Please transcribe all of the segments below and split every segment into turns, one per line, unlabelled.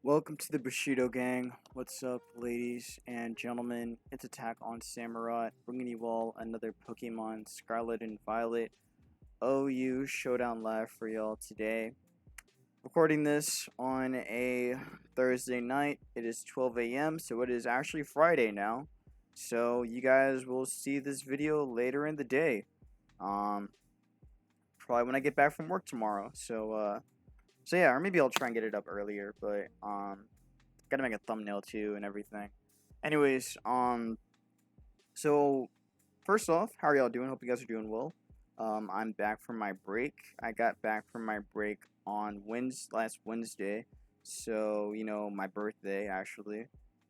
Welcome to the Bushido Gang. What's up, ladies and gentlemen? It's AttackonSamurott, bringing you all another Pokemon Scarlet and Violet OU Showdown live for y'all today. Recording this on a Thursday night. It is 12 a.m., so it is actually Friday now. So you guys will see this video later in the day. Probably when I get back from work tomorrow. So yeah, or maybe I'll try and get it up earlier, but gotta make a thumbnail too and everything. Anyways, so first off, how are y'all doing? Hope you guys are doing well. I'm back from my break. I got back from my break on last Wednesday, so my birthday actually.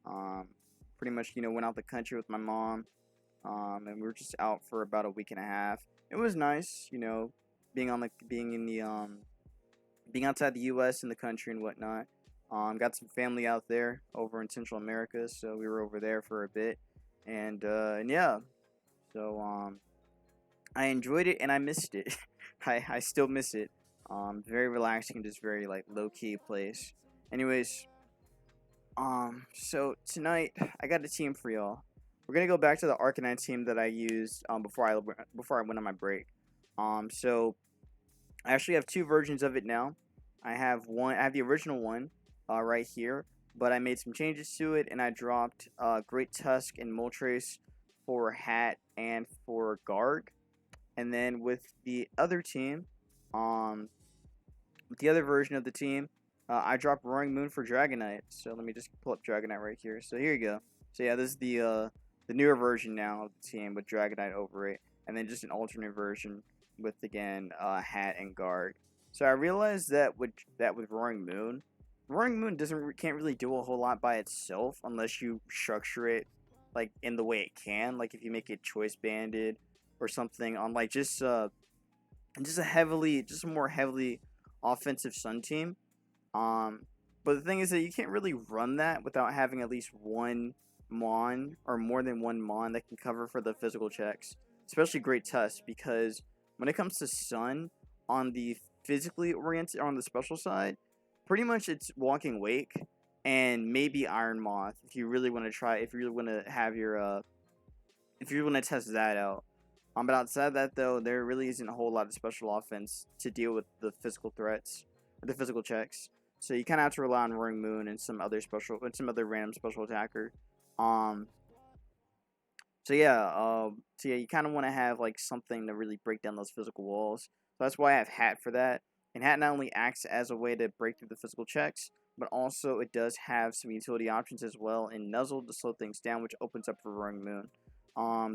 Pretty much went out the country with my mom, and we were just out for about a week and a half. It was nice, being outside the U.S. and the country and whatnot. Got some family out there over in Central America, so we were over there for a bit, and yeah, so I enjoyed it and I missed it. I still miss it. Very relaxing, just very like low key place. Anyways, so tonight I got a team for y'all. We're gonna go back to the Arcanine team that I used before I went on my break. So I actually have two versions of it now. I have the original one, right here, but I made some changes to it, and I dropped Great Tusk and Moltres for Hat and for Garg. And then with the other team, with the other version of the team, I dropped Roaring Moon for Dragonite. So let me just pull up Dragonite right here. So here you go. So yeah, this is the newer version now of the team with Dragonite over it, and then just an alternate version with again Hat and Garg. So I realized that with Roaring Moon can't really do a whole lot by itself unless you structure it like in the way it can. Like if you make it choice banded or something on like just a more heavily offensive Sun team. But the thing is that you can't really run that without having at least one Mon or more than one Mon that can cover for the physical checks, especially Great Tusk, because when it comes to Sun on the physically oriented on the special side, pretty much it's Walking Wake and maybe Iron Moth if you really want to have your if you want to test that out. But outside that though, there really isn't a whole lot of special offense to deal with the physical threats or the physical checks. So you kind of have to rely on Roaring Moon and some other random special attacker. So yeah, you kind of want to have like something to really break down those physical walls. So that's why I have Hat for that. And Hat not only acts as a way to break through the physical checks, but also it does have some utility options as well in Nuzzle to slow things down, which opens up for Roaring Moon.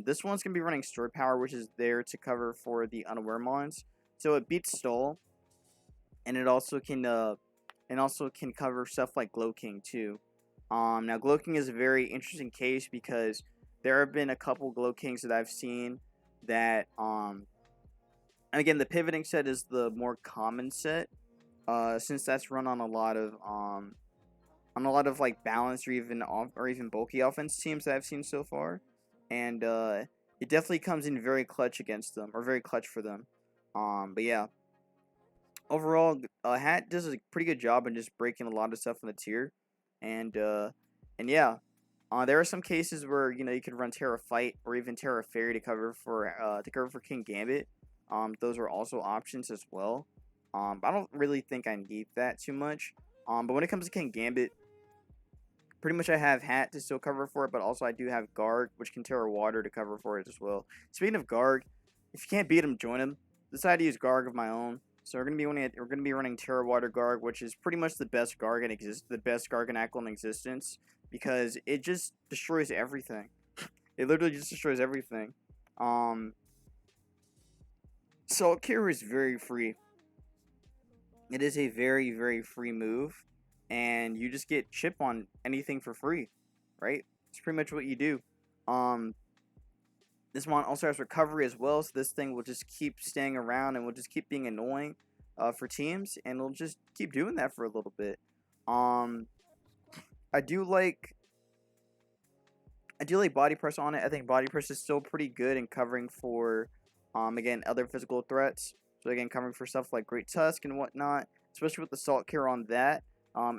This one's gonna be running Stored Power, which is there to cover for the unaware mons. So it beats Stall, and it also can cover stuff like Glow King too. Now Glow King is a very interesting case because there have been a couple Glow Kings that I've seen that and again, the pivoting set is the more common set, since that's run on a lot of like balanced or even bulky offense teams that I've seen so far, and it definitely comes in very clutch against them, or very clutch for them. But yeah, overall, Hat does a pretty good job in just breaking a lot of stuff in the tier, and yeah. There are some cases where you could run Terra Fight or even Terra Fairy to cover for King Gambit. Those are also options as well. I don't really think I need that too much. But when it comes to King Gambit, pretty much I have Hat to still cover for it, but also I do have Garg, which can Terra Water to cover for it as well. Speaking of Garg, if you can't beat him, join him. Decided to use Garg of my own. So we're gonna be running Terra Water Garg, which is pretty much the best Garganacl in existence, because it just destroys everything. It literally just destroys everything. Salt Cure is very free. It is a very, very free move, and you just get chip on anything for free, right? It's pretty much what you do. This one also has recovery as well, so this thing will just keep staying around and will just keep being annoying for teams, and it'll just keep doing that for a little bit. I do like Body Press on it. I think Body Press is still pretty good in covering for again, other physical threats. So again, covering for stuff like Great Tusk and whatnot, especially with the Salt Cure on that.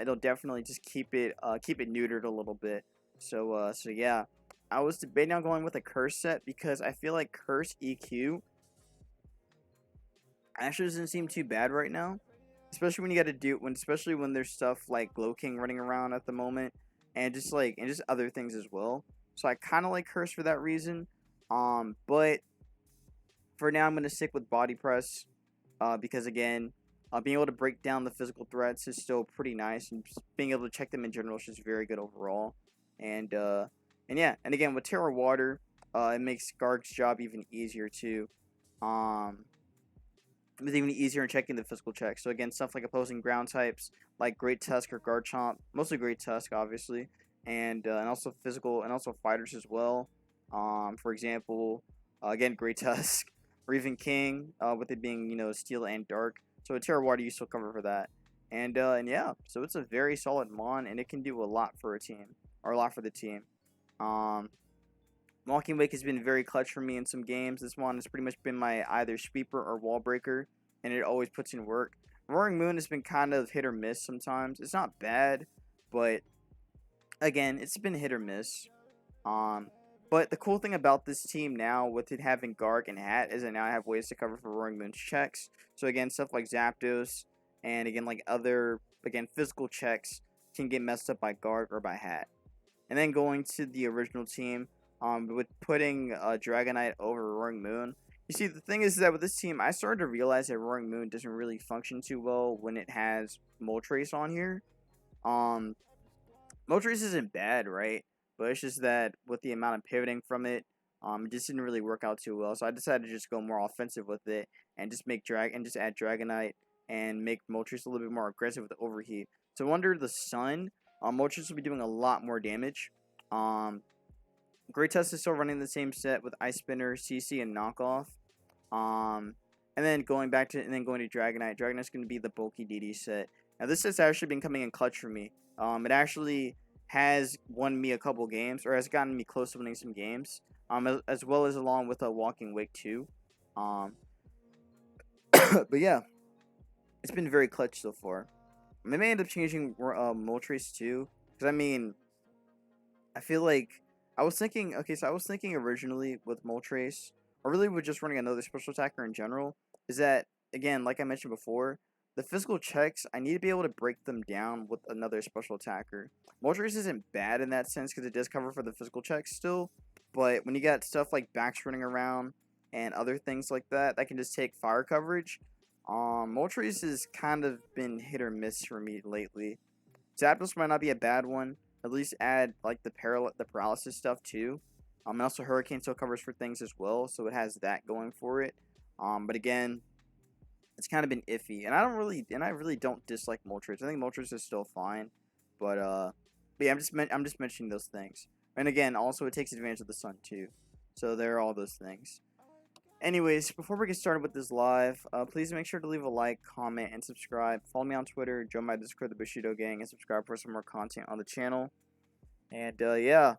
it'll definitely just keep it neutered a little bit. So yeah, I was debating on going with a curse set because I feel like curse EQ actually doesn't seem too bad right now, especially when you got to do especially when there's stuff like Glow King running around at the moment, and just other things as well. So I kind of like curse for that reason. But for now I'm gonna stick with body press, because again, being able to break down the physical threats is still pretty nice, and just being able to check them in general is just very good overall. And yeah, and again with Terra Water, it makes Garg's job even easier too. Um, it was even easier in checking the physical checks. So again, stuff like opposing ground types like Great Tusk or Garchomp, mostly Great Tusk, obviously, and also physical and also fighters as well. For example, again Great Tusk, or even King, with it being Steel and Dark. So a Terra Water you still cover for that. And yeah, so it's a very solid mon, and it can do a lot for a team, or a lot for the team. Um, Walking Wake has been very clutch for me in some games. This one has pretty much been my either sweeper or wall breaker, and it always puts in work. Roaring Moon has been kind of hit or miss sometimes. It's not bad, but again, it's been hit or miss. Um, but the cool thing about this team now, with it having Garg and Hat, is that now I have ways to cover for Roaring Moon's checks. So again, stuff like Zapdos, and again like other physical checks can get messed up by Garg or by Hat. And then going to the original team, with putting Dragonite over Roaring Moon. You see, the thing is that with this team, I started to realize that Roaring Moon doesn't really function too well when it has Moltres on here. Um, Moltres isn't bad, right? But it's just that with the amount of pivoting from it, it just didn't really work out too well. So I decided to just go more offensive with it and just just add Dragonite and make Moltres a little bit more aggressive with the Overheat. So under the sun, Moltres will be doing a lot more damage. Great Test is still running the same set with Ice Spinner, CC, and Knockoff. And then going to Dragonite. Dragonite's going to be the bulky DD set. Now this set's actually been coming in clutch for me. It actually has won me a couple games, or has gotten me close to winning some games. As well as along with a Walking Wake too. But yeah, it's been very clutch so far. I may end up changing Moltres too, because I feel like I was thinking originally with Moltres, or really with just running another special attacker in general, is that, again, like I mentioned before, the physical checks, I need to be able to break them down with another special attacker. Moltres isn't bad in that sense, because it does cover for the physical checks still, but when you got stuff like backs running around, and other things like that, that can just take fire coverage, Moltres has kind of been hit or miss for me lately. Zapdos might not be a bad one. At least add like the paralysis stuff too. And also Hurricane still covers for things as well, so it has that going for it. But again, it's kind of been iffy, and I really don't dislike Moltres. I think Moltres is still fine, but yeah, I'm just mentioning those things. And again, also it takes advantage of the sun too. So there are all those things. Anyways, before we get started with this live, please make sure to leave a like, comment, and subscribe. Follow me on Twitter, join my Discord, the Bushido Gang, and subscribe for some more content on the channel. And yeah,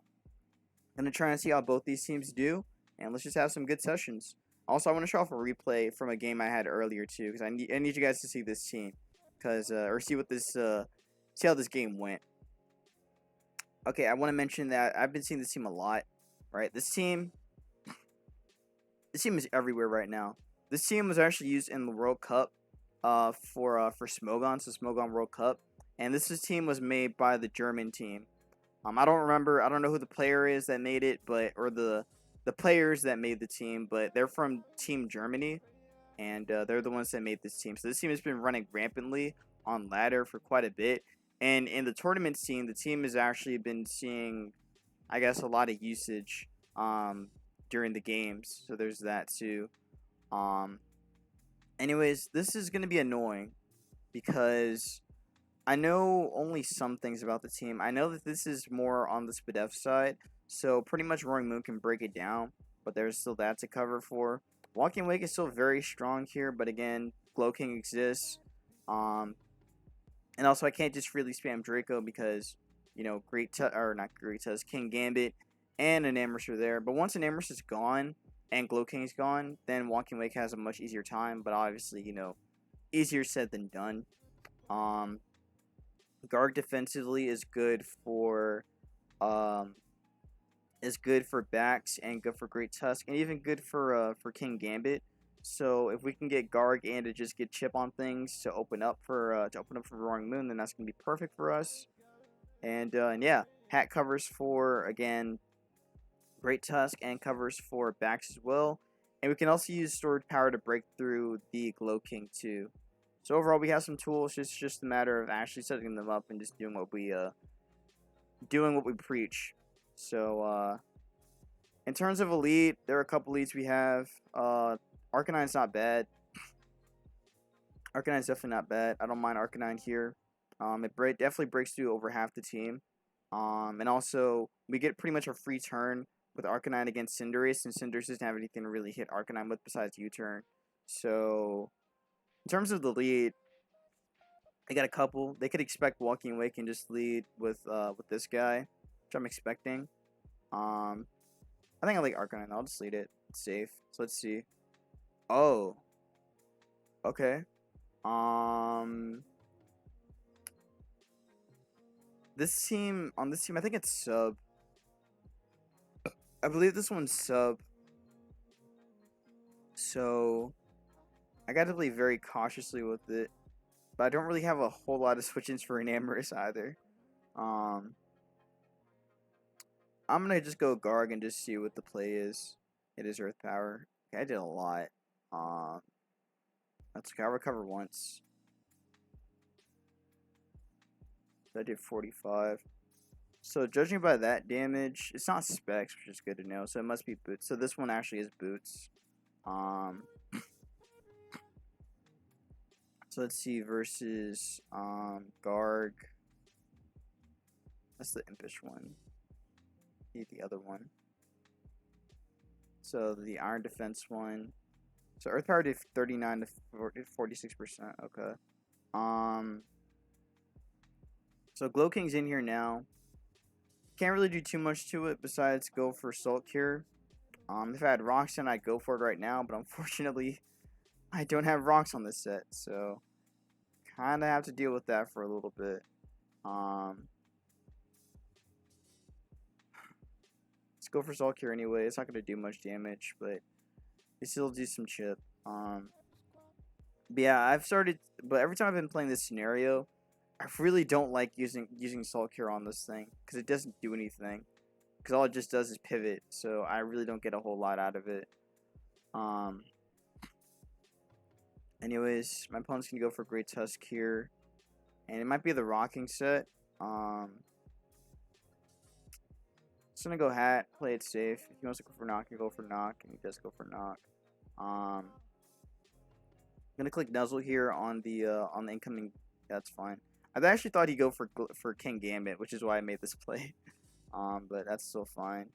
I'm going to try and see how both these teams do, and let's just have some good sessions. Also, I want to show off a replay from a game I had earlier too, because I need you guys to see this team, or see how this game went. Okay, I want to mention that I've been seeing this team a lot, right? This team is everywhere right now. This team was actually used in the World Cup for Smogon, so Smogon World Cup. And this team was made by the German team. I don't know who the player is that made it, or the players that made the team, but they're from Team Germany, and they're the ones that made this team. So this team has been running rampantly on ladder for quite a bit. And in the tournament scene, the team has actually been seeing, I guess, a lot of usage during the games, so there's that too. Anyways, this is going to be annoying because I know only some things about the team. I know that this is more on the Spadef side, so pretty much Roaring Moon can break it down, but there's still that to cover for. Walking Wake is still very strong here, but again, Glow King exists. And also I can't just freely spam Draco because, not Great Tusk, King Gambit, and an Amherst are there. But once an Amherst is gone and Glow King is gone, then Walking Wake has a much easier time. But obviously, easier said than done. Garg defensively um is good for backs and good for Great Tusk and even good for King Gambit. So if we can get Garg and to just get chip on things to open up for Roaring Moon, then that's gonna be perfect for us. And yeah, Hat covers for again Great Tusk and covers for backs as well. And we can also use Storage Power to break through the Glow King too. So overall, we have some tools. It's just a matter of actually setting them up and just doing what we preach. So in terms of elite, there are a couple elites we have. Arcanine's not bad. Arcanine's definitely not bad. I don't mind Arcanine here. It definitely breaks through over half the team. And also we get pretty much a free turn with Arcanine against Cinderace, and Cinderace doesn't have anything to really hit Arcanine with besides U-turn. So in terms of the lead, they got a couple. They could expect Walking Away can just lead with this guy, which I'm expecting. I think I like Arcanine. I'll just lead it. It's safe. So let's see. Oh. Okay. This team, I think it's sub. I believe this one's sub. So I gotta play very cautiously with it. But I don't really have a whole lot of switch-ins for Enamorous either. I'm gonna just go Garg and just see what the play is. It is Earth Power. Okay, I did a lot. That's okay. I'll recover once. I did 45. So judging by that damage, it's not specs, which is good to know. So it must be boots. So this one actually is boots. So let's see versus Garg. That's the impish one. Need the other one. So the Iron Defense one. So Earth Power did 39 to 46%. Okay. So Glow King's in here now. Can't really do too much to it besides go for Salt Cure. If I had rocks in, I'd go for it right now, but unfortunately, I don't have rocks on this set, so kind of have to deal with that for a little bit. Let's go for Salt Cure anyway. It's not going to do much damage, but it still do some chip. But yeah, but every time I've been playing this scenario, I really don't like using Salt Cure on this thing because it doesn't do anything. Because all it just does is pivot, so I really don't get a whole lot out of it. Anyways, my opponent's gonna go for Great Tusk here, and it might be the Rocking set. Just gonna go Hat, play it safe. If he wants to go for Knock, he go for Knock, and he does go for Knock. I'm gonna click Nuzzle here on the incoming. That's fine. I actually thought he'd go for King Gambit, which is why I made this play. But that's still fine.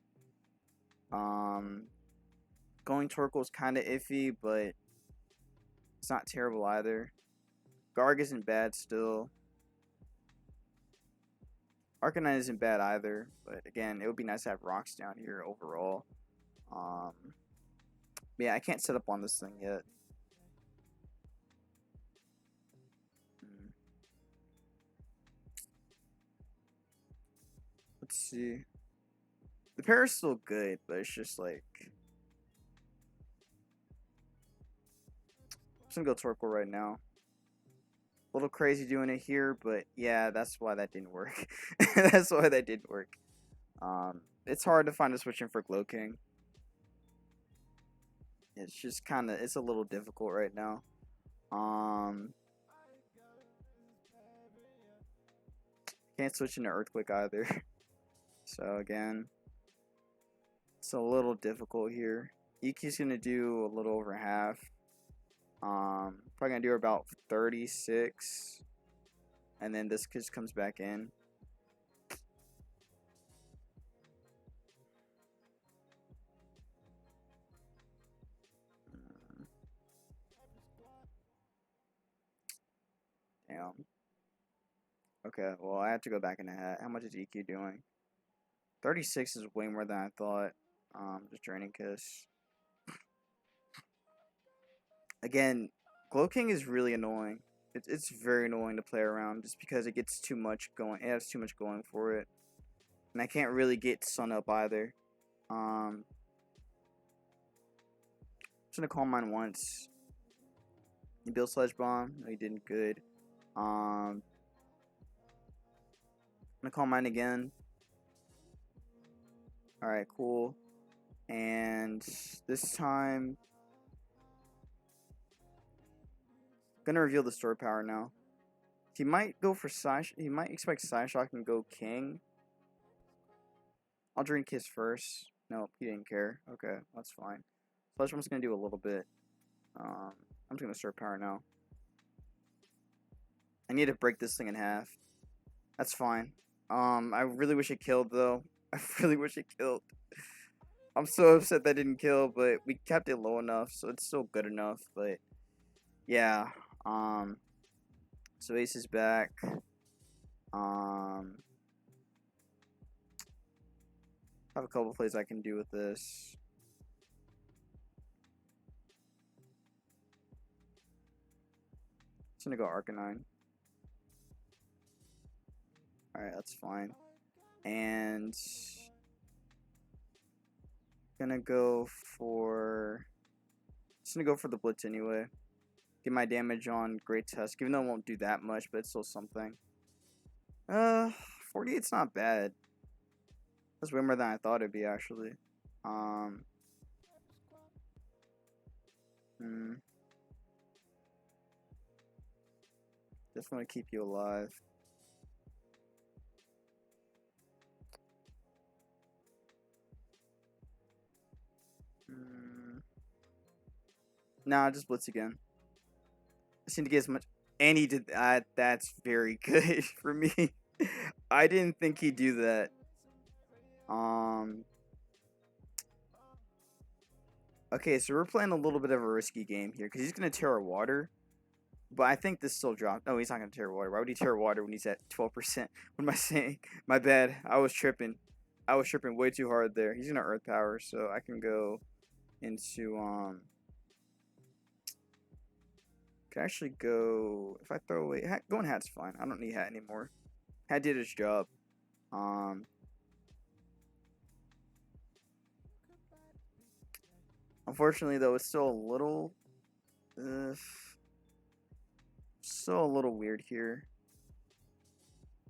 Going Torkoal is kind of iffy, but it's not terrible either. Garg isn't bad still. Arcanine isn't bad either, but again, it would be nice to have rocks down here overall. Yeah, I can't set up on this thing yet. Let's see. The pair is still good, but it's just like... I'm just gonna go Torkoal right now. A little crazy doing it here, but yeah, that's why that didn't work. That's why that didn't work. It's hard to find a switch in for Glow King. It's just it's a little difficult right now. Can't switch into Earthquake either. So again, it's a little difficult here. EQ's gonna do a little over half. Probably gonna do about 36, and then this just comes back in. Damn. Okay, well I have to go back in the hat. How much is EQ doing? 36 is way more than I thought. Just Draining Kiss. Again, Glow King is really annoying. It's very annoying to play around just because it gets too much going. It has too much going for it, and I can't really get sun up either. I'm just gonna call mine once. You build Sledge Bomb. No, you didn't. Good. I'm gonna call mine again. Alright, cool. And this time, gonna reveal the sword power now. He might go for he might expect Psyshock and go King. I'll drink his first. Nope, he didn't care. Okay, that's fine. Sledge Bomb's gonna do a little bit. I'm just gonna sword power now. I need to break this thing in half. That's fine. I really wish it killed though. I really wish it killed. I'm so upset that didn't kill, but we kept it low enough, so it's still good enough. But yeah, so Ace is back. I have a couple plays I can do with this. Just gonna go Arcanine. Alright, that's fine. And gonna go for the Blitz anyway. Get my damage on Great Tusk, even though it won't do that much, but it's still something. 48's not bad. That's way more than I thought it'd be, actually. Just want to keep you alive. Nah, just Blitz again. I seem to get as much. And he did that. That's very good for me. I didn't think he'd do that. Okay, so we're playing a little bit of a risky game here because he's gonna Terra Water. But I think this still dropped. No, he's not gonna Terra Water. Why would he Terra Water when he's at 12%? What am I saying? My bad. I was tripping. I was tripping way too hard there. He's gonna Earth Power, so I can go into Can actually go if I throw away going Hat's fine. I don't need Hat anymore. Hat did his job. Unfortunately though, it's still a little weird here.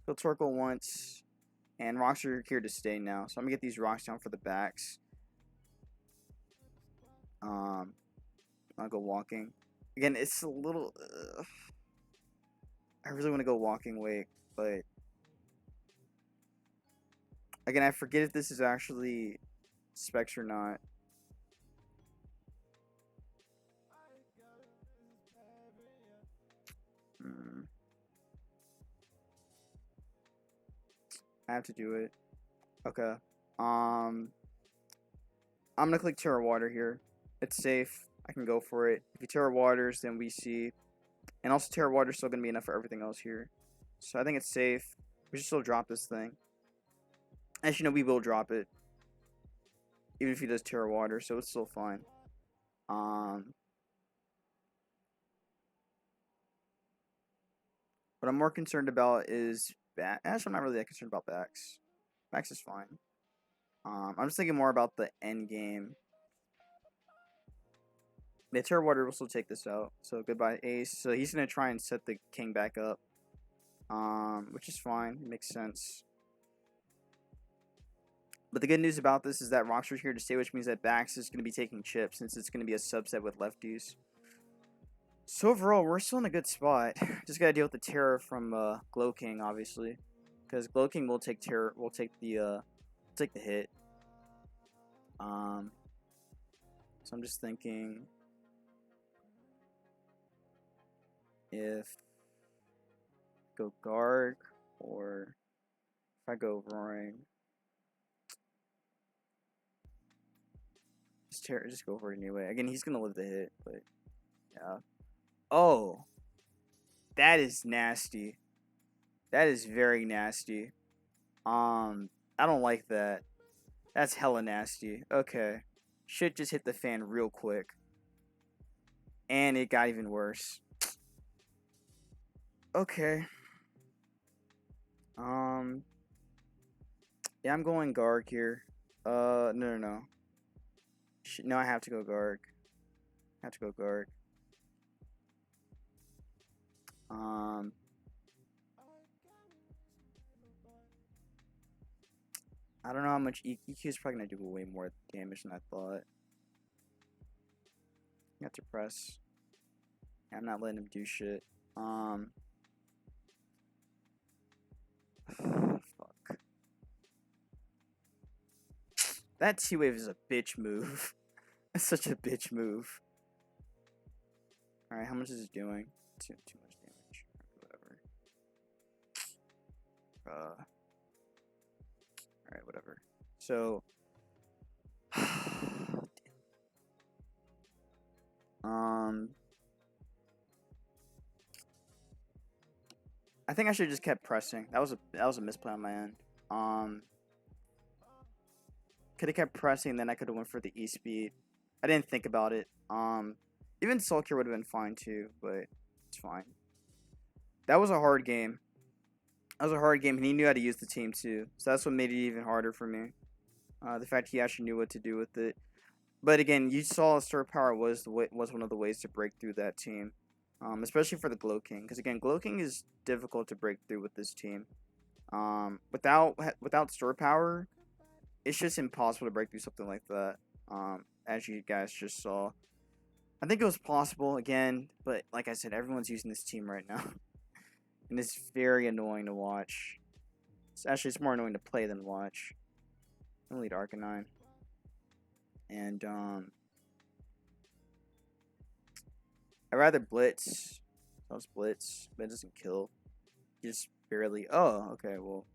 So Torkoal once, and rocks are here to stay now. So I'm gonna get these rocks down for the backs. I'll go walking. Again, it's a little. I really want to go walking wake, but again, I forget if this is actually Specs or not. I have to do it. Okay. I'm gonna click Terra Water here. It's safe. I can go for it. If he Terra Waters, then we see. And also Terra Water's still gonna be enough for everything else here. So I think it's safe. We should still drop this thing. As you know, we will drop it. Even if he does Terra Water, so it's still fine. What I'm more concerned about is actually, I'm not really that concerned about Bax. Bax is fine. I'm just thinking more about the end game. The Terra Water will still take this out. So goodbye Ace. So he's gonna try and set the King back up. Which is fine. It makes sense. But the good news about this is that rocks are here to stay, which means that Bax is going to be taking chips since it's going to be a subset with lefties. So overall, we're still in a good spot. Just got to deal with the Terra from Glow King, obviously, because Glow King will take Terra. Will take the hit. So I'm just thinking if go guard or if I go roaring. Just go for it anyway. Again, he's gonna live the hit, but yeah. Oh, that is nasty. That is very nasty. I don't like that. That's hella nasty. Okay, shit just hit the fan real quick, and it got even worse. Okay. Yeah, I'm going Garg here. No. No, I have to go Garg. I have to go Garg. I don't know how much EQ is probably gonna do way more damage than I thought. You have to press. Yeah, I'm not letting him do shit. Fuck. That T-Wave is a bitch move. It's such a bitch move. Alright, how much is it doing? Too much damage. Whatever. Alright, whatever. So I think I should have just kept pressing. That was a misplay on my end. Could have kept pressing, then I could have went for the E speed. I didn't think about it. Even Sulkir would have been fine too, but it's fine. That was a hard game. That was a hard game, and he knew how to use the team too. So that's what made it even harder for me. The fact he actually knew what to do with it. But again, you saw Star Power was one of the ways to break through that team, especially for the Glow King. Because again, Glow King is difficult to break through with this team. Without Star Power, it's just impossible to break through something like that. As you guys just saw, I think it was possible again, but like I said, everyone's using this team right now, and it's very annoying to watch. It's more annoying to play than watch. I'm gonna lead Arcanine. And I'd rather blitz. That was blitz, but it doesn't kill. Just barely. Oh, okay. Well,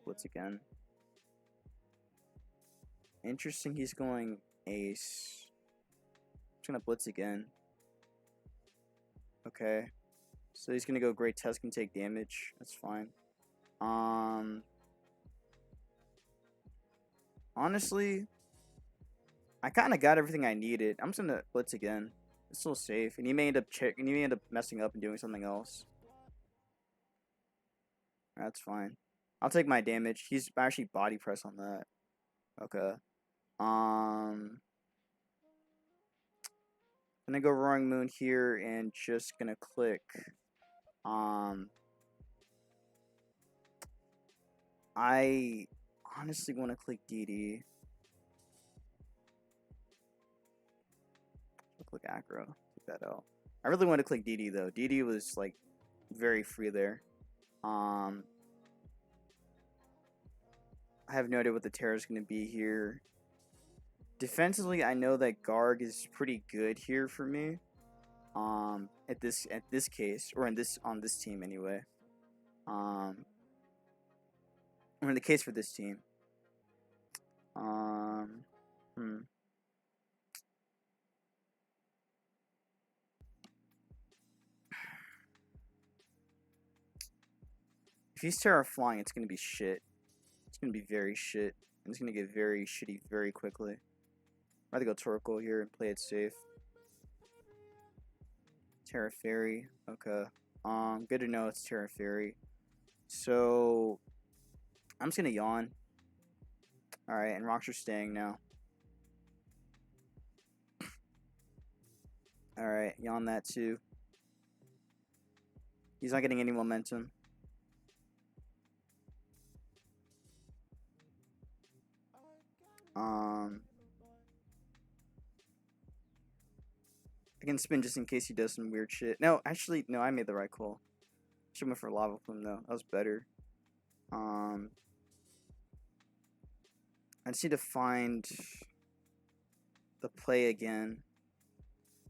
blitz again. Interesting. He's going ace. Just gonna blitz again. Okay. So he's gonna go Great Tusk and take damage. That's fine. Honestly, I kind of got everything I needed. I'm just gonna blitz again. It's still safe, and he may end up messing up and doing something else. That's fine. I'll take my damage. He's actually body press on that. Okay. Gonna go Roaring Moon here and just gonna click. I honestly want to click DD. I'll click Acro. Take that out. I really want to click DD though. DD was like very free there. I have no idea what the terror is going to be here. Defensively, I know that Garg is pretty good here for me. At this case, or on this team anyway. Or in the case for this team. If he's Terra flying, it's gonna be shit. It's gonna be very shit. And it's gonna get very shitty very quickly. I'd rather go Torkoal here and play it safe. Terra Fairy. Okay. Good to know it's Terra Fairy. So I'm just gonna yawn. Alright, and rocks are staying now. Alright, yawn that too. He's not getting any momentum. I can spin just in case he does some weird shit. No, actually, no, I made the right call. Should went for Lava Plume though. That was better. I just need to find the play again.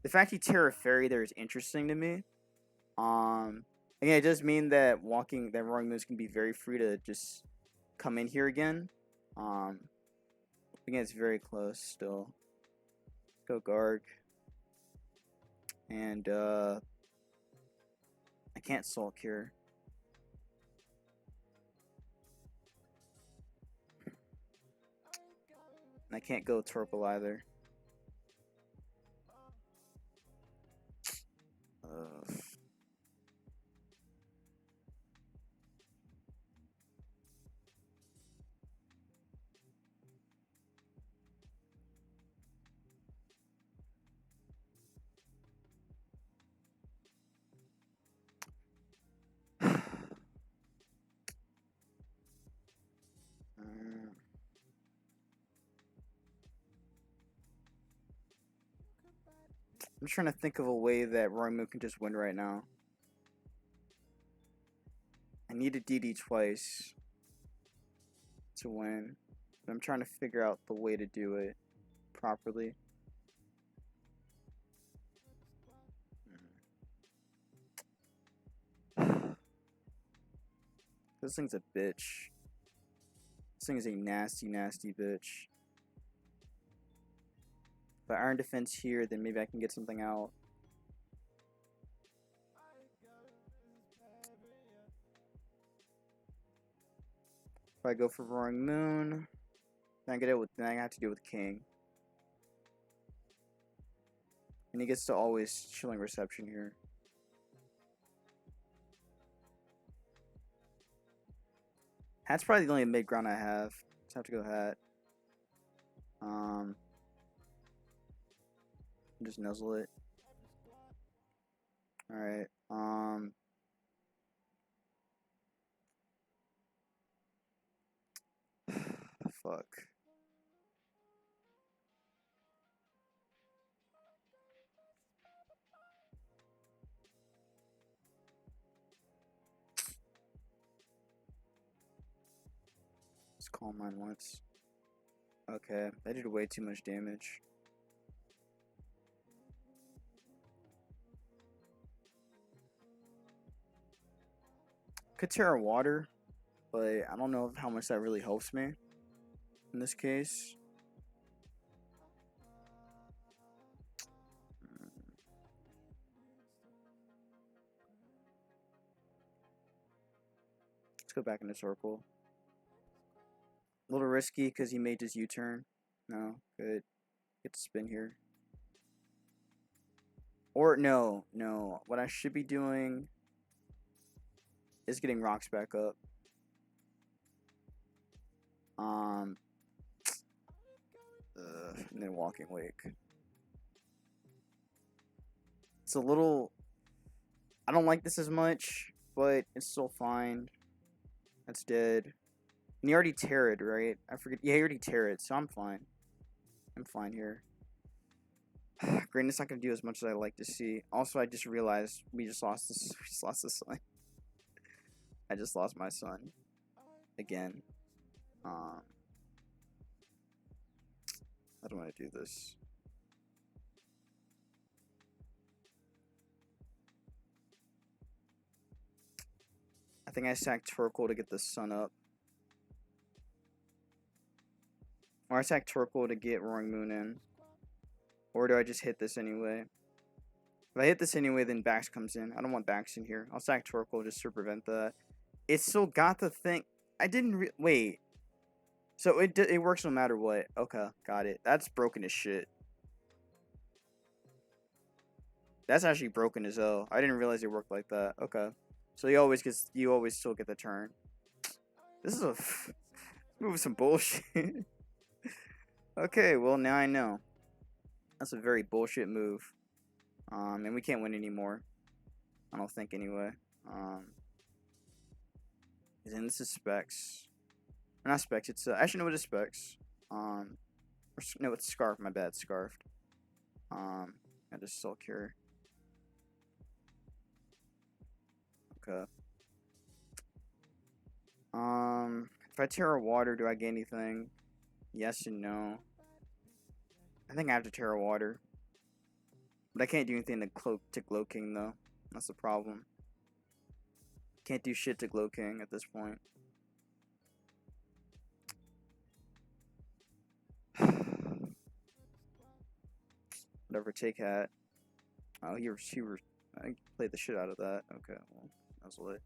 The fact he Terra Fairy there is interesting to me. Again, it does mean that Roaring Moon can be very free to just come in here again. Again, it's very close still. Go Garg. And I can't sulk here. And I can't go Torkoal either. I'm trying to think of a way that Roaring Moon can just win right now. I need a DD twice to win. But I'm trying to figure out the way to do it properly. This thing's a bitch. This thing is a nasty, nasty bitch. If I Iron Defense here, then maybe I can get something out. If I go for Roaring Moon, then I have to deal with King. And he gets to always Chilling Reception here. Hat's probably the only mid ground I have. Just have to go Hat. Just nuzzle it. Alright. Fuck. Let's Calm Mind once. Okay, that did way too much damage. Could Terra Water, but I don't know how much that really helps me in this case. Let's go back into Circle. A little risky because he made his U-turn. No, good. Get to spin here. Or no. What I should be doing is getting rocks back up. And then Walking Wake. It's a little... I don't like this as much, but it's still fine. That's dead. And he already Terra'd, right? I forget. Yeah, he already Terra'd, so I'm fine. I'm fine here. Greatness not gonna do as much as I like to see. Also, I just realized we just lost this. We just lost the son. I just lost my son again. I don't want to do this. I think I sacked Torkoal to get the sun up. Or I sack Torkoal to get Roaring Moon in. Or do I just hit this anyway? If I hit this anyway, then Bax comes in. I don't want Bax in here. I'll sack Torkoal just to prevent that. It still got the thing. I didn't wait. So it works no matter what. Okay, got it. That's broken as shit. That's actually broken as hell. I didn't realize it worked like that. Okay. So you always still get the turn. This is a move some bullshit. Okay, well now I know. That's a very bullshit move. And we can't win anymore. I don't think anyway. And this is Specs. Or not Specs, it's actually no, it is Specs. No, it's Scarf, my bad, Scarfed. I just Soul Cure. Okay. If I Terra Water, do I get anything? Yes and no. I think I have to Terra Water. But I can't do anything to Glow King, though. That's the problem. Can't do shit to Glow King at this point. Whatever, take Hat. Oh, I played the shit out of that. Okay, well, that's lit.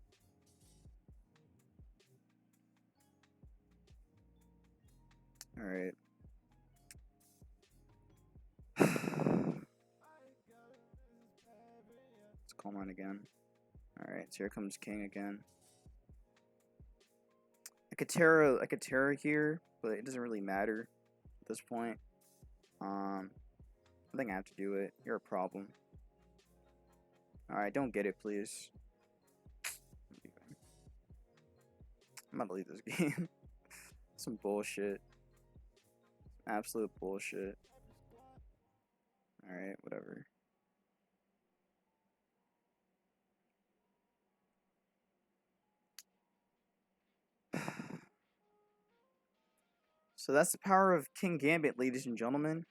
Alright. Calm on again. Alright, so here comes King again. I could Terra here, but it doesn't really matter at this point. I think I have to do it. You're a problem. Alright, don't get it, please. I'm about to leave this game. Some bullshit. Absolute bullshit. Alright, whatever. So that's the power of King Gambit, ladies and gentlemen.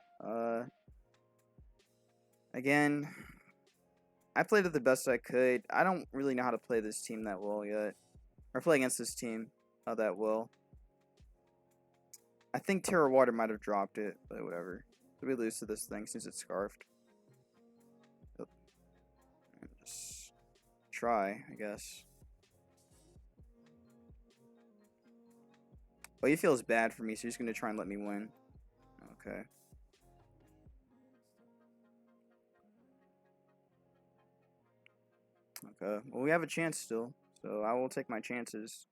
Again, I played it the best I could. I don't really know how to play this team that well yet. Or play against this team that well. I think Terra Water might have dropped it, but whatever. So we lose to this thing since it's scarfed. Yep. And just try, I guess. Oh, he feels bad for me, so he's gonna try and let me win. Okay. Okay. Well, we have a chance still, so I will take my chances.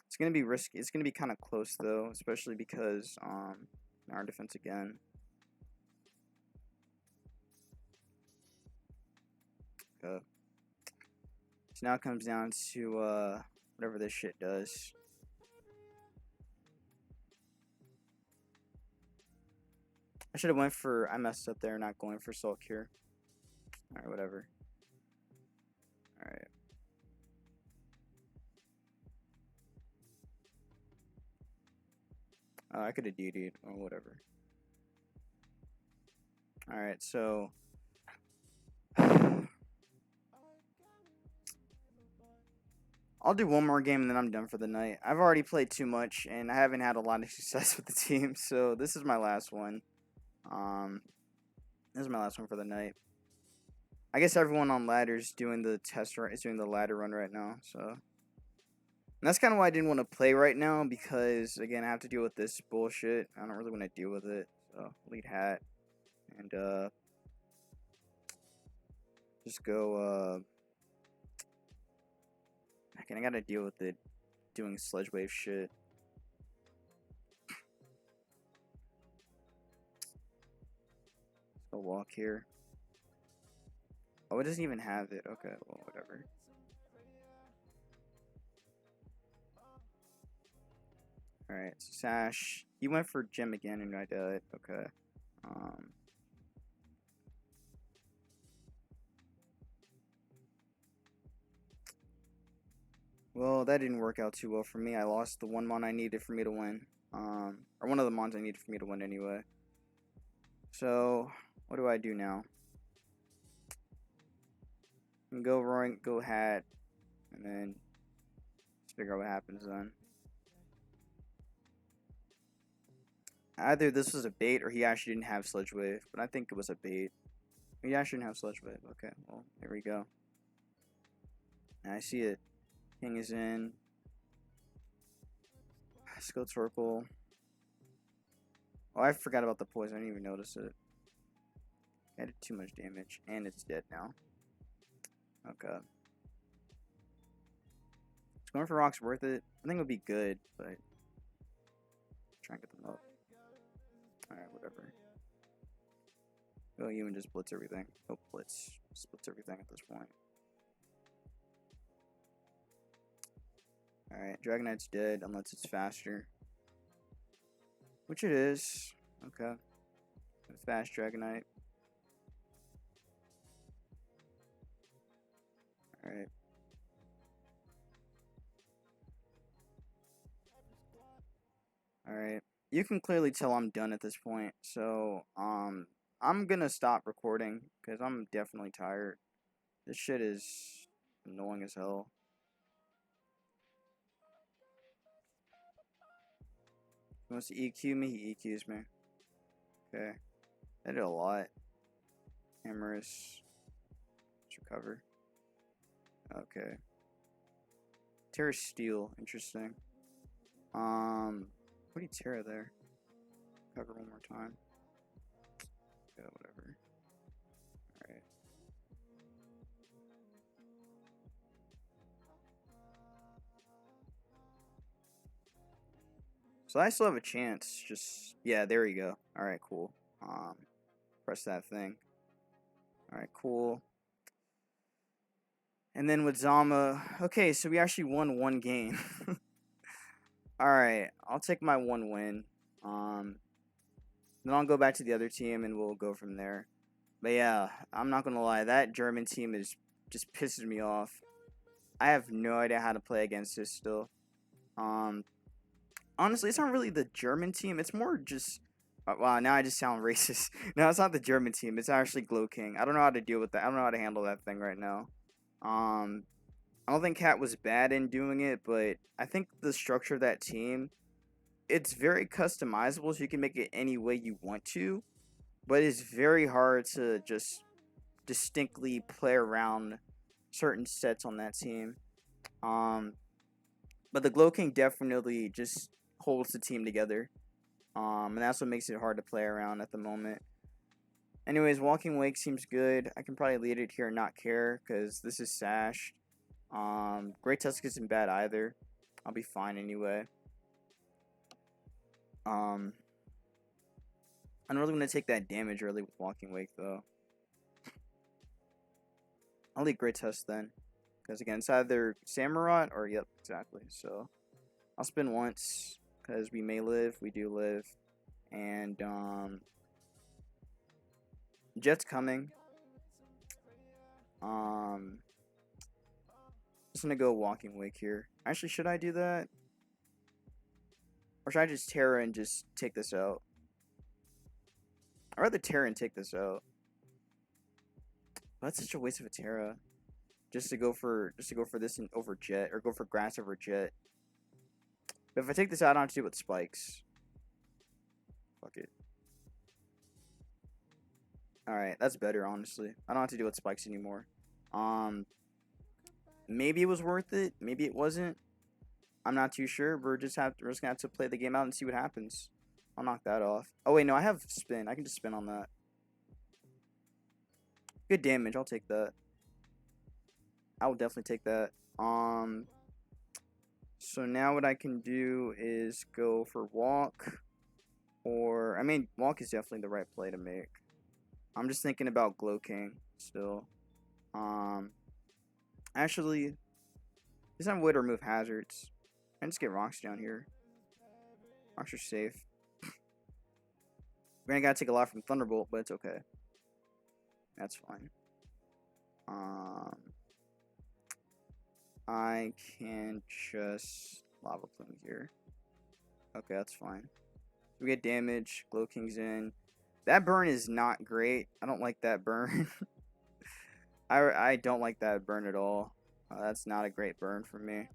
It's gonna be risky. It's gonna be kind of close though, especially because our defense again. Okay. So now it comes down to whatever this shit does. I should have went for. I messed up there, not going for Salt Cure. Alright, whatever. Alright. I could have DD'd or whatever. Alright, so. I'll do one more game and then I'm done for the night. I've already played too much and I haven't had a lot of success with the team, so this is my last one. This is my last one for the night. I guess everyone on ladder's doing the test is doing the ladder run right now, so. And that's kind of why I didn't want to play right now, because again I have to deal with this bullshit. I don't really want to deal with it. So lead hat and just go I gotta deal with it doing sledge wave shit. Let's go walk here. Oh, it doesn't even have it. Okay, well, whatever. Alright, so Sash. He went for gem again and I died. Okay. Well, that didn't work out too well for me. I lost the one mon I needed for me to win. Or one of the mons I needed for me to win anyway. So, what do I do now? I can go roaring, go hat, and then let's figure out what happens then. Either this was a bait or he actually didn't have Sledge Wave, but I think it was a bait. He actually didn't have Sledge Wave. Okay, well, here we go. And I see it. King is in. Skill Torkoal. Oh, I forgot about the poison. I didn't even notice it. I did too much damage, and it's dead now. Okay. Going for rocks worth it? I think it would be good, but try and get them up. Alright, whatever. Go you and just blitz everything. Oh, blitz. Splits everything at this point. Alright, Dragonite's dead unless it's faster. Which it is. Okay. Fast Dragonite. Alright. Alright. You can clearly tell I'm done at this point. So, I'm gonna stop recording because I'm definitely tired. This shit is annoying as hell. He wants to EQ me, he EQs me. Okay. That did a lot. Hammerus. Let's recover. Okay. Terra Steel, interesting. What do you Terra there? Cover one more time. Yeah, whatever. Alright. So I still have a chance. Just, yeah, there you go. Alright, cool. Press that thing. Alright, cool. And then with Zama, okay, so we actually won one game. Alright, I'll take my one win. Then I'll go back to the other team and we'll go from there. But yeah, I'm not gonna lie, that German team is just pisses me off. I have no idea how to play against this still. Honestly, it's not really the German team. It's more just... wow, now I just sound racist. No, it's not the German team. It's actually Glow King. I don't know how to deal with that. I don't know how to handle that thing right now. I don't think Cat was bad in doing it, but I think the structure of that team, it's very customizable, so you can make it any way you want to. But it's very hard to just distinctly play around certain sets on that team. But the Glow King definitely just holds the team together. And that's what makes it hard to play around at the moment. Anyways, Walking Wake seems good. I can probably lead it here and not care, because this is sashed. Great Tusk isn't bad either. I'll be fine anyway. I'm really going to take that damage early with Walking Wake, though. I'll lead Great Tusk then. Because, again, it's either Samurott or... Yep, exactly. So, I'll spin once. Because we may live. We do live. And, Jet's coming. Just gonna go Walking Wake here. Actually, should I do that? Or should I just Terra and just take this out? I'd rather Terra and take this out. But that's such a waste of a Terra. Just to go for this and over Jet, or go for Grass over Jet. But if I take this out, I don't have to do it with Spikes. Fuck it. Alright, that's better, honestly. I don't have to deal with Spikes anymore. Maybe it was worth it. Maybe it wasn't. I'm not too sure. We're just gonna have to play the game out and see what happens. I'll knock that off. Oh wait, no, I have spin. I can just spin on that. Good damage. I'll take that. I will definitely take that. So now what I can do is go for Walk. Or, I mean, Walk is definitely the right play to make. I'm just thinking about Glow King still. Actually, this time way to remove hazards. And just get rocks down here. Rocks are safe. We're gonna gotta take a lot from Thunderbolt, but it's okay. That's fine. I can just Lava Plume here. Okay, that's fine. We get damage. Glow King's in. That burn is not great. I don't like that burn. I don't like that burn at all. That's not a great burn for me.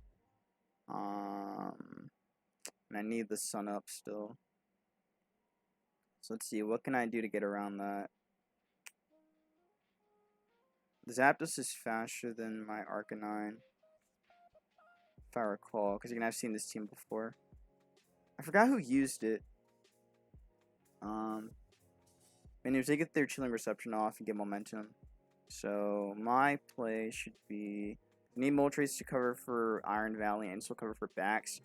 And I need the sun up still. So let's see, what can I do to get around that? The Zapdos is faster than my Arcanine, if I recall, because again, I've seen this team before. I forgot who used it. Anyways, they get their Chilling Reception off and get momentum. So my play should be need Moltres to cover for Iron Valiant and still cover for Bax.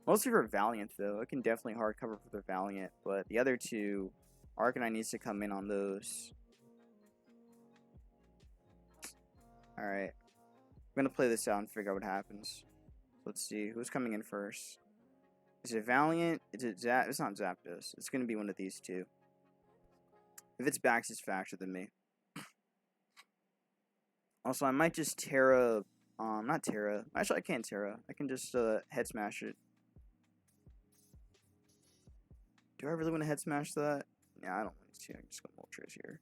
Mostly for Valiant though. It can definitely hard cover for the Valiant, but the other two, Arcanine needs to come in on those. Alright. I'm gonna play this out and figure out what happens. Let's see, who's coming in first? Is it Valiant? Is it Zap? It's not Zapdos. It's gonna be one of these two. If it's Bax, it's faster than me. Also, I might just Terra, not Terra. Actually, I can't Terra. I can just head smash it. Do I really want to head smash that? Yeah, I don't want to. I can just go Moltres here.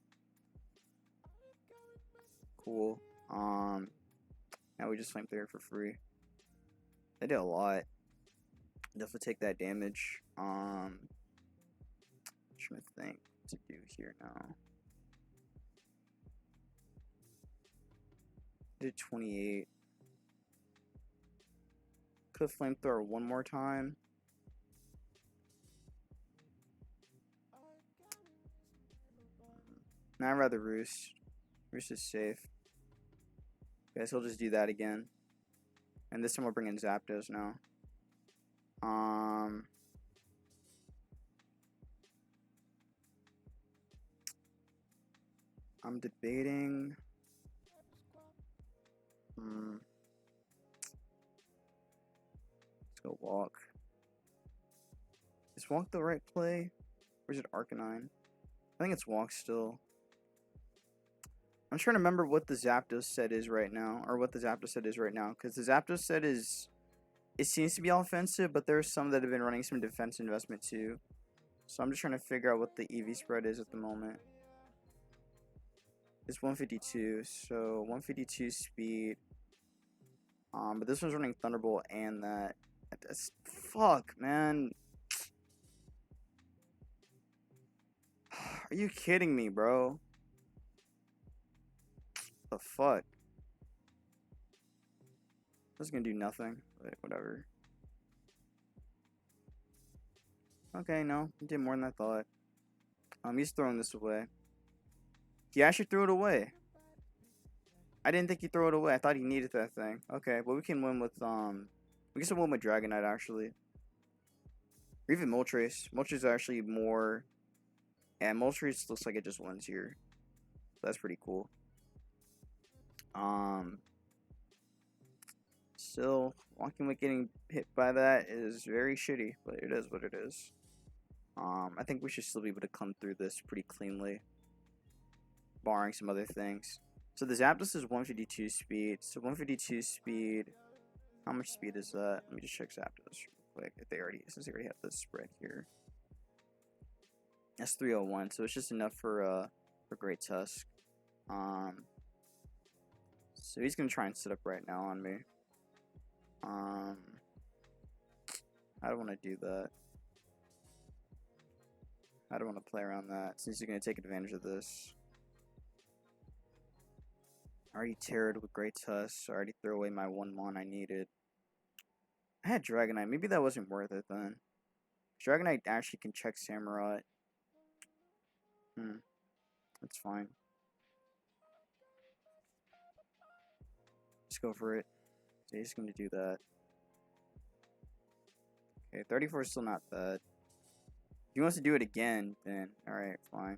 Cool. Now we just Flamethrower for free. They did a lot. Definitely take that damage. I'm trying to think what to do here now. Did 28. Could Flamethrower one more time. Nah, I'd rather Roost. Roost is safe. Guess he'll just do that again. And this time we'll bring in Zapdos now. I'm debating. Let's go walk. Is walk the right play? Or is it Arcanine? I think it's walk still. I'm trying to remember what the Zapdos set is right now. Or what the Zapdos set is right now. Because the Zapdos set is... It seems to be offensive, but there's some that have been running some defense investment too. So I'm just trying to figure out what the EV spread is at the moment. It's 152, so 152 speed. But this one's running Thunderbolt and that. That's fuck, man. Are you kidding me, bro? The fuck? That's gonna do nothing. But whatever. Okay, no, he did more than I thought. He's throwing this away. He actually threw it away. I didn't think he'd throw it away. I thought he needed that thing. Okay, well we can win with we can still win with Dragonite actually. Or even Moltres. Moltres is actually more. And Moltres looks like it just wins here. That's pretty cool. Still, walking with getting hit by that is very shitty, but it is what it is. I think we should still be able to come through this pretty cleanly, barring some other things. So the Zapdos is 152 speed. So 152 speed. How much speed is that? Let me just check Zapdos real quick. If they already, since they already have this spread here. That's 301, so it's just enough for Great Tusk. So he's gonna try and sit up right now on me. I don't want to do that. I don't want to play around that since he's gonna take advantage of this. I already teared with Great Tusk, so I already threw away my one mon I needed. I had Dragonite. Maybe that wasn't worth it then. Dragonite actually can check Samurott. That's fine. Just go for it. So he's gonna do that. Okay, 34 is still not bad. If he wants to do it again, then alright, fine.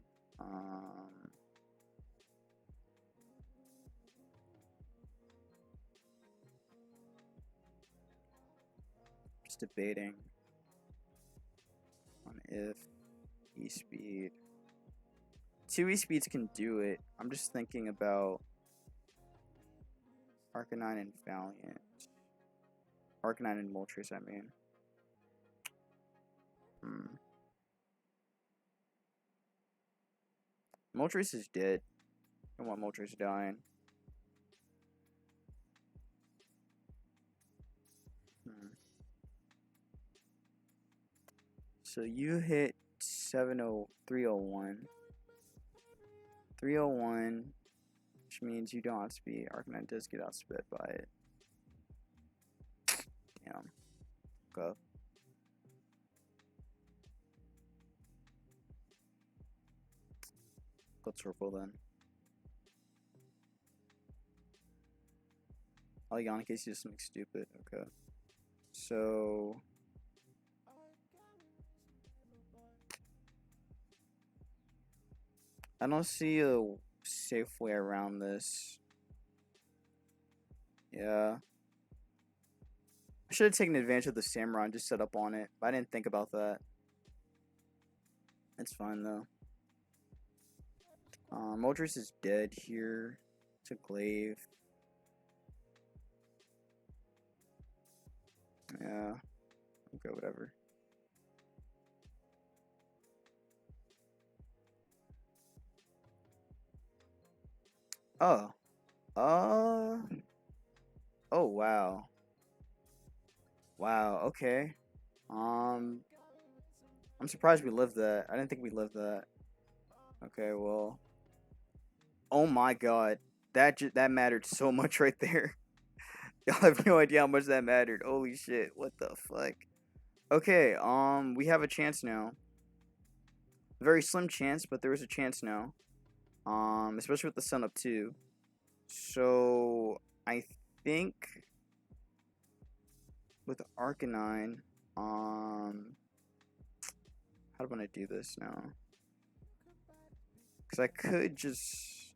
Just debating on if E-Speed. 2 E-Speeds can do it. I'm just thinking about Arcanine and Valiant. Arcanine and Moltres, I mean. Moltres is dead. I don't want Moltres dying. So you hit 301. 301, which means you don't outspeed. Arcanine does get outsped by it. Damn. Okay. Let's circle then. Oh, in case you do something stupid. Okay. So. I don't see a safe way around this. Yeah. I should have taken advantage of the Samurott and just set up on it, but I didn't think about that. It's fine though. Moltres is dead here. To Glaive. Yeah. Okay, whatever. Oh. Oh, wow. Wow, okay. I'm surprised we lived that. I didn't think we lived that. Okay, well. Oh my god. That mattered so much right there. Y'all have no idea how much that mattered. Holy shit. What the fuck? Okay, we have a chance now. A very slim chance, but there is a chance now. Especially with the sun up too. So I think with Arcanine, how do I want to do this now? Because I could just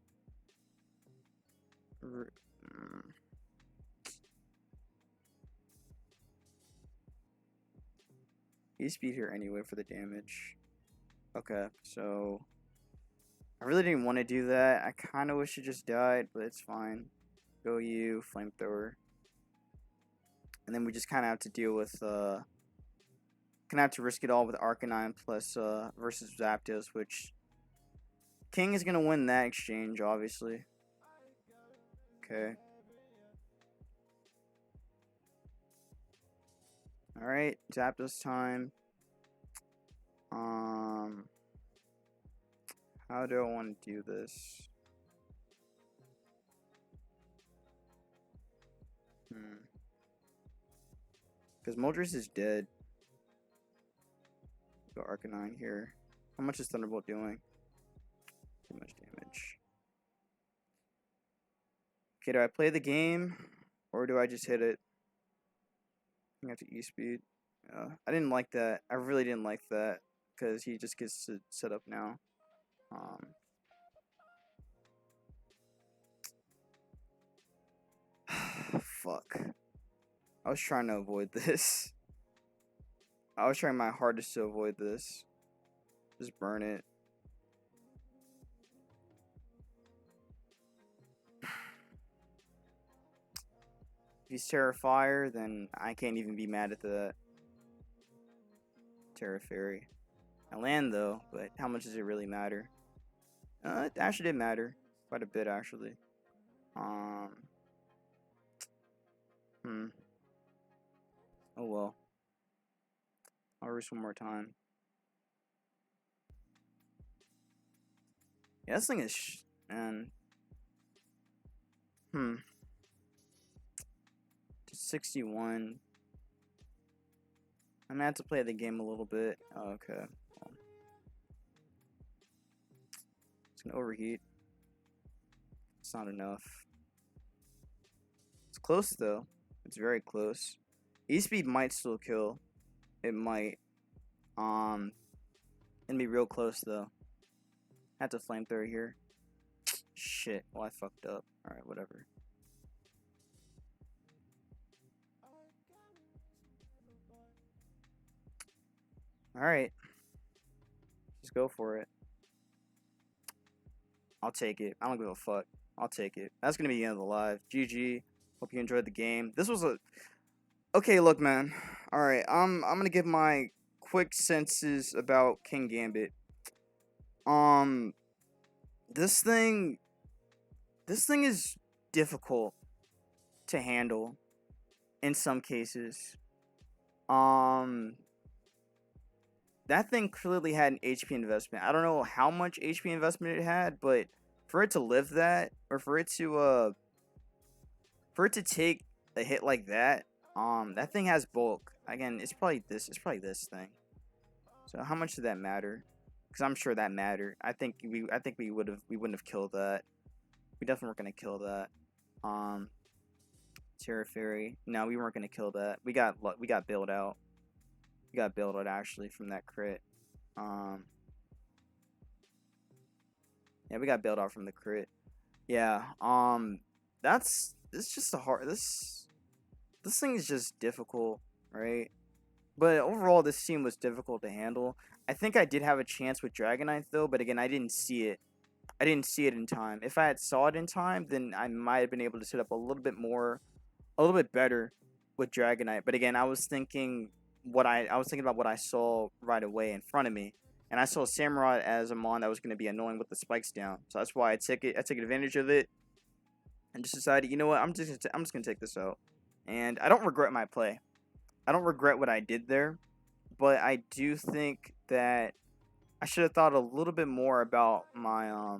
E-speed here anyway for the damage. Okay, so I really didn't want to do that. I kind of wish it just died, but it's fine. Go you, flamethrower. And then we just kind of have to deal with, kind of have to risk it all with Arcanine plus, versus Zapdos, which King is going to win that exchange, obviously. Okay. Alright, Zapdos time. How do I want to do this? Because Moltres is dead. Go Arcanine here. How much is Thunderbolt doing? Too much damage. Okay, do I play the game? Or do I just hit it? I have to E-speed. I didn't like that. I really didn't like that. Because he just gets to set up now. Fuck. I was trying to avoid this. I was trying my hardest to avoid this. Just burn it. If he's Terra Fire, then I can't even be mad at that. Terra Fairy. I land though, but how much does it really matter? It actually did matter. Quite a bit actually. Oh well. I'll risk one more time. Yeah, this thing is man. Just 61. I'm gonna have to play the game a little bit. Oh, okay. It's gonna overheat. It's not enough. It's close though. It's very close. E-speed might still kill. It might. It'd be real close though. I have to flamethrower here. Shit. Well, I fucked up. Alright, whatever. Alright. Just go for it. I'll take it. I don't give a fuck. I'll take it. That's gonna be the end of the live. GG. Hope you enjoyed the game. This was a... Okay, look, man. Alright, I'm gonna give my quick senses about King Gambit. This thing is difficult to handle in some cases. That thing clearly had an HP investment. I don't know how much HP investment it had, but for it to live that, or for it to take a hit like that, that thing has bulk. Again, it's probably this thing. So how much did that matter? Because I'm sure that mattered. I think we wouldn't have killed that. We definitely weren't gonna kill that. Terra Fairy. No, we weren't gonna kill that. We got bailed out. We got bailed out actually from that crit. Yeah, we got bailed out from the crit. Yeah. It's just a hard. This thing is just difficult, right? But overall, this team was difficult to handle. I think I did have a chance with Dragonite though, but again, I didn't see it. I didn't see it in time. If I had saw it in time, then I might have been able to set up a little bit better with Dragonite. But again, I was thinking about what I saw right away in front of me, and I saw Samurott as a mon that was going to be annoying with the spikes down. So that's why I took advantage of it, and just decided, you know what, I'm just gonna take this out. And I don't regret my play. I don't regret what I did there, but I do think that I should have thought a little bit more about my I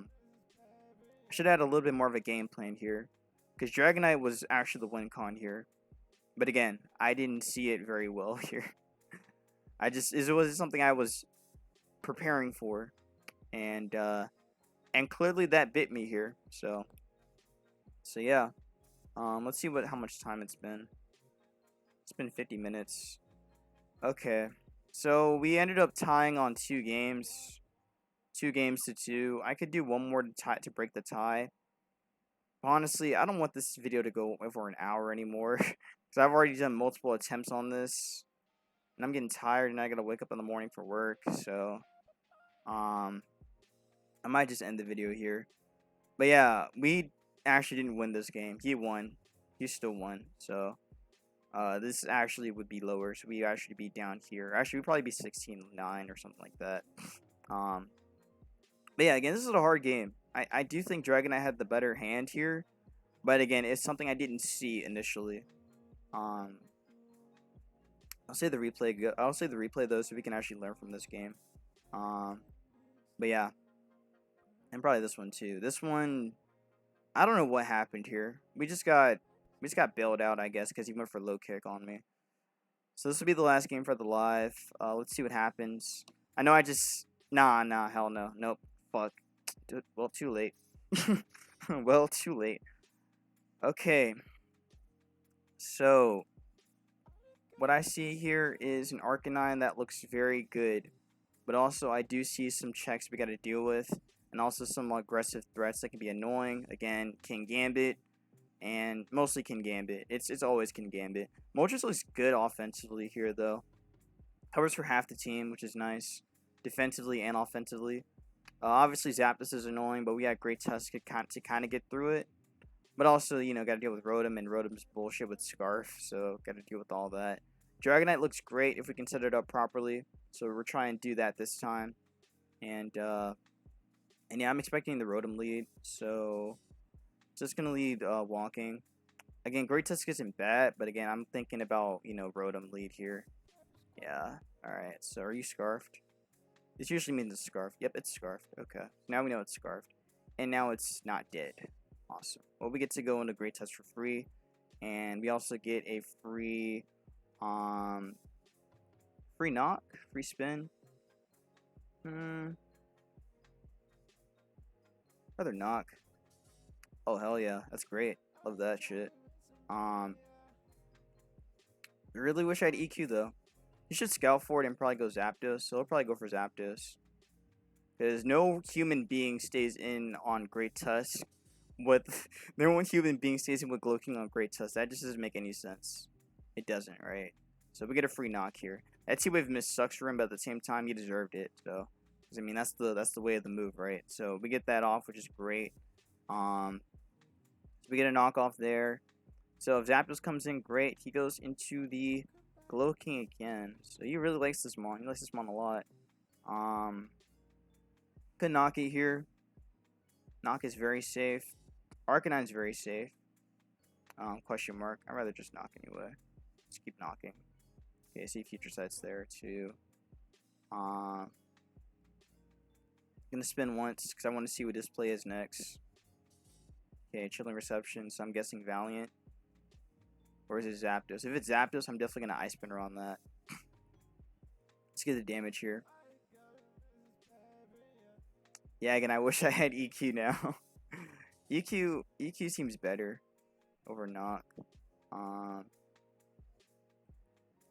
should have had a little bit more of a game plan here, because Dragonite was actually the win con here. But again, I didn't see it very well here. It was something I was preparing for, and clearly that bit me here. So yeah. Let's see how much time it's been. It's been 50 minutes. Okay. So we ended up tying on 2 games. 2 games to 2. I could do one more to break the tie. Honestly, I don't want this video to go over an hour anymore. Because I've already done multiple attempts on this. And I'm getting tired and I gotta wake up in the morning for work. So, I might just end the video here. But yeah, we actually didn't win this game. He won. He still won. So, this actually would be lower. So we actually be down here. Actually, we'd probably be 16-9 or something like that. But yeah, again, this is a hard game. I do think Dragonite had the better hand here, but again, it's something I didn't see initially. I'll say the replay. I'll say the replay though, so we can actually learn from this game. But yeah, and probably this one too. This one, I don't know what happened here. We just got bailed out, I guess, because he went for low kick on me. So this will be the last game for the live. Let's see what happens. I know I just nah, hell no, nope, fuck. Dude, well, too late. Well, too late. Okay. So, what I see here is an Arcanine that looks very good. But also, I do see some checks we got to deal with. And also some aggressive threats that can be annoying. Again, King Gambit. And mostly King Gambit. It's always King Gambit. Moltres looks good offensively here, though. Covers for half the team, which is nice. Defensively and offensively. Obviously, Zapdos is annoying, but we got Great Tusk to kind of get through it. But also, you know, got to deal with Rotom, and Rotom's bullshit with Scarf, so got to deal with all that. Dragonite looks great if we can set it up properly, so we're trying to do that this time. And yeah, I'm expecting the Rotom lead, so just going to lead Walking. Again, Great Tusk isn't bad, but again, I'm thinking about, you know, Rotom lead here. Yeah, alright, so are you Scarfed? This usually means it's Scarfed. Yep, it's Scarfed. Okay, now we know it's Scarfed. And now it's not dead. Awesome. Well, we get to go into Great Tusk for free. And we also get a free, free knock, free spin. Rather knock. Oh, hell yeah. That's great. Love that shit. Really wish I had EQ, though. You should scout for it and probably go Zapdos. So I'll probably go for Zapdos. Because no human being stays in on Great Tusk with... no one human being stays in with Gloking on Great Tusk. That just doesn't make any sense. It doesn't, right? So we get a free knock here. That T-Wave miss sucks for him, but at the same time, he deserved it. So, I mean, that's the way of the move, right? So we get that off, which is great. So we get a knockoff there. So if Zapdos comes in, great. He goes into the Glow King again. So he really likes this mon. He likes this mon a lot. Could knock it here. Knock is very safe. Arcanine's very safe. Question mark. I'd rather just knock anyway. Just keep knocking. Okay, see future sights there too. Gonna spin once because I want to see what this play is next. Okay, Chilling Reception. So I'm guessing Valiant. Or is it Zapdos? If it's Zapdos, I'm definitely going to Ice Spinner on that. Let's get the damage here. Yeah, again, I wish I had EQ now. EQ seems better over Knock. I'll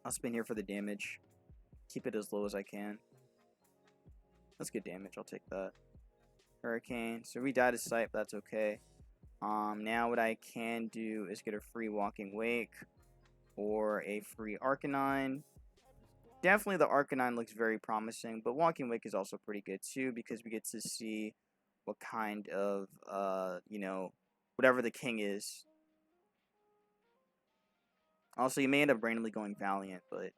spin here for the damage. Keep it as low as I can. That's good damage. I'll take that. Hurricane. So we died to sight, but that's okay. Now what I can do is get a free Walking Wake or a free Arcanine. Definitely the Arcanine looks very promising, but Walking Wake is also pretty good too because we get to see what kind of, you know, whatever the king is. Also, you may end up randomly going Valiant, but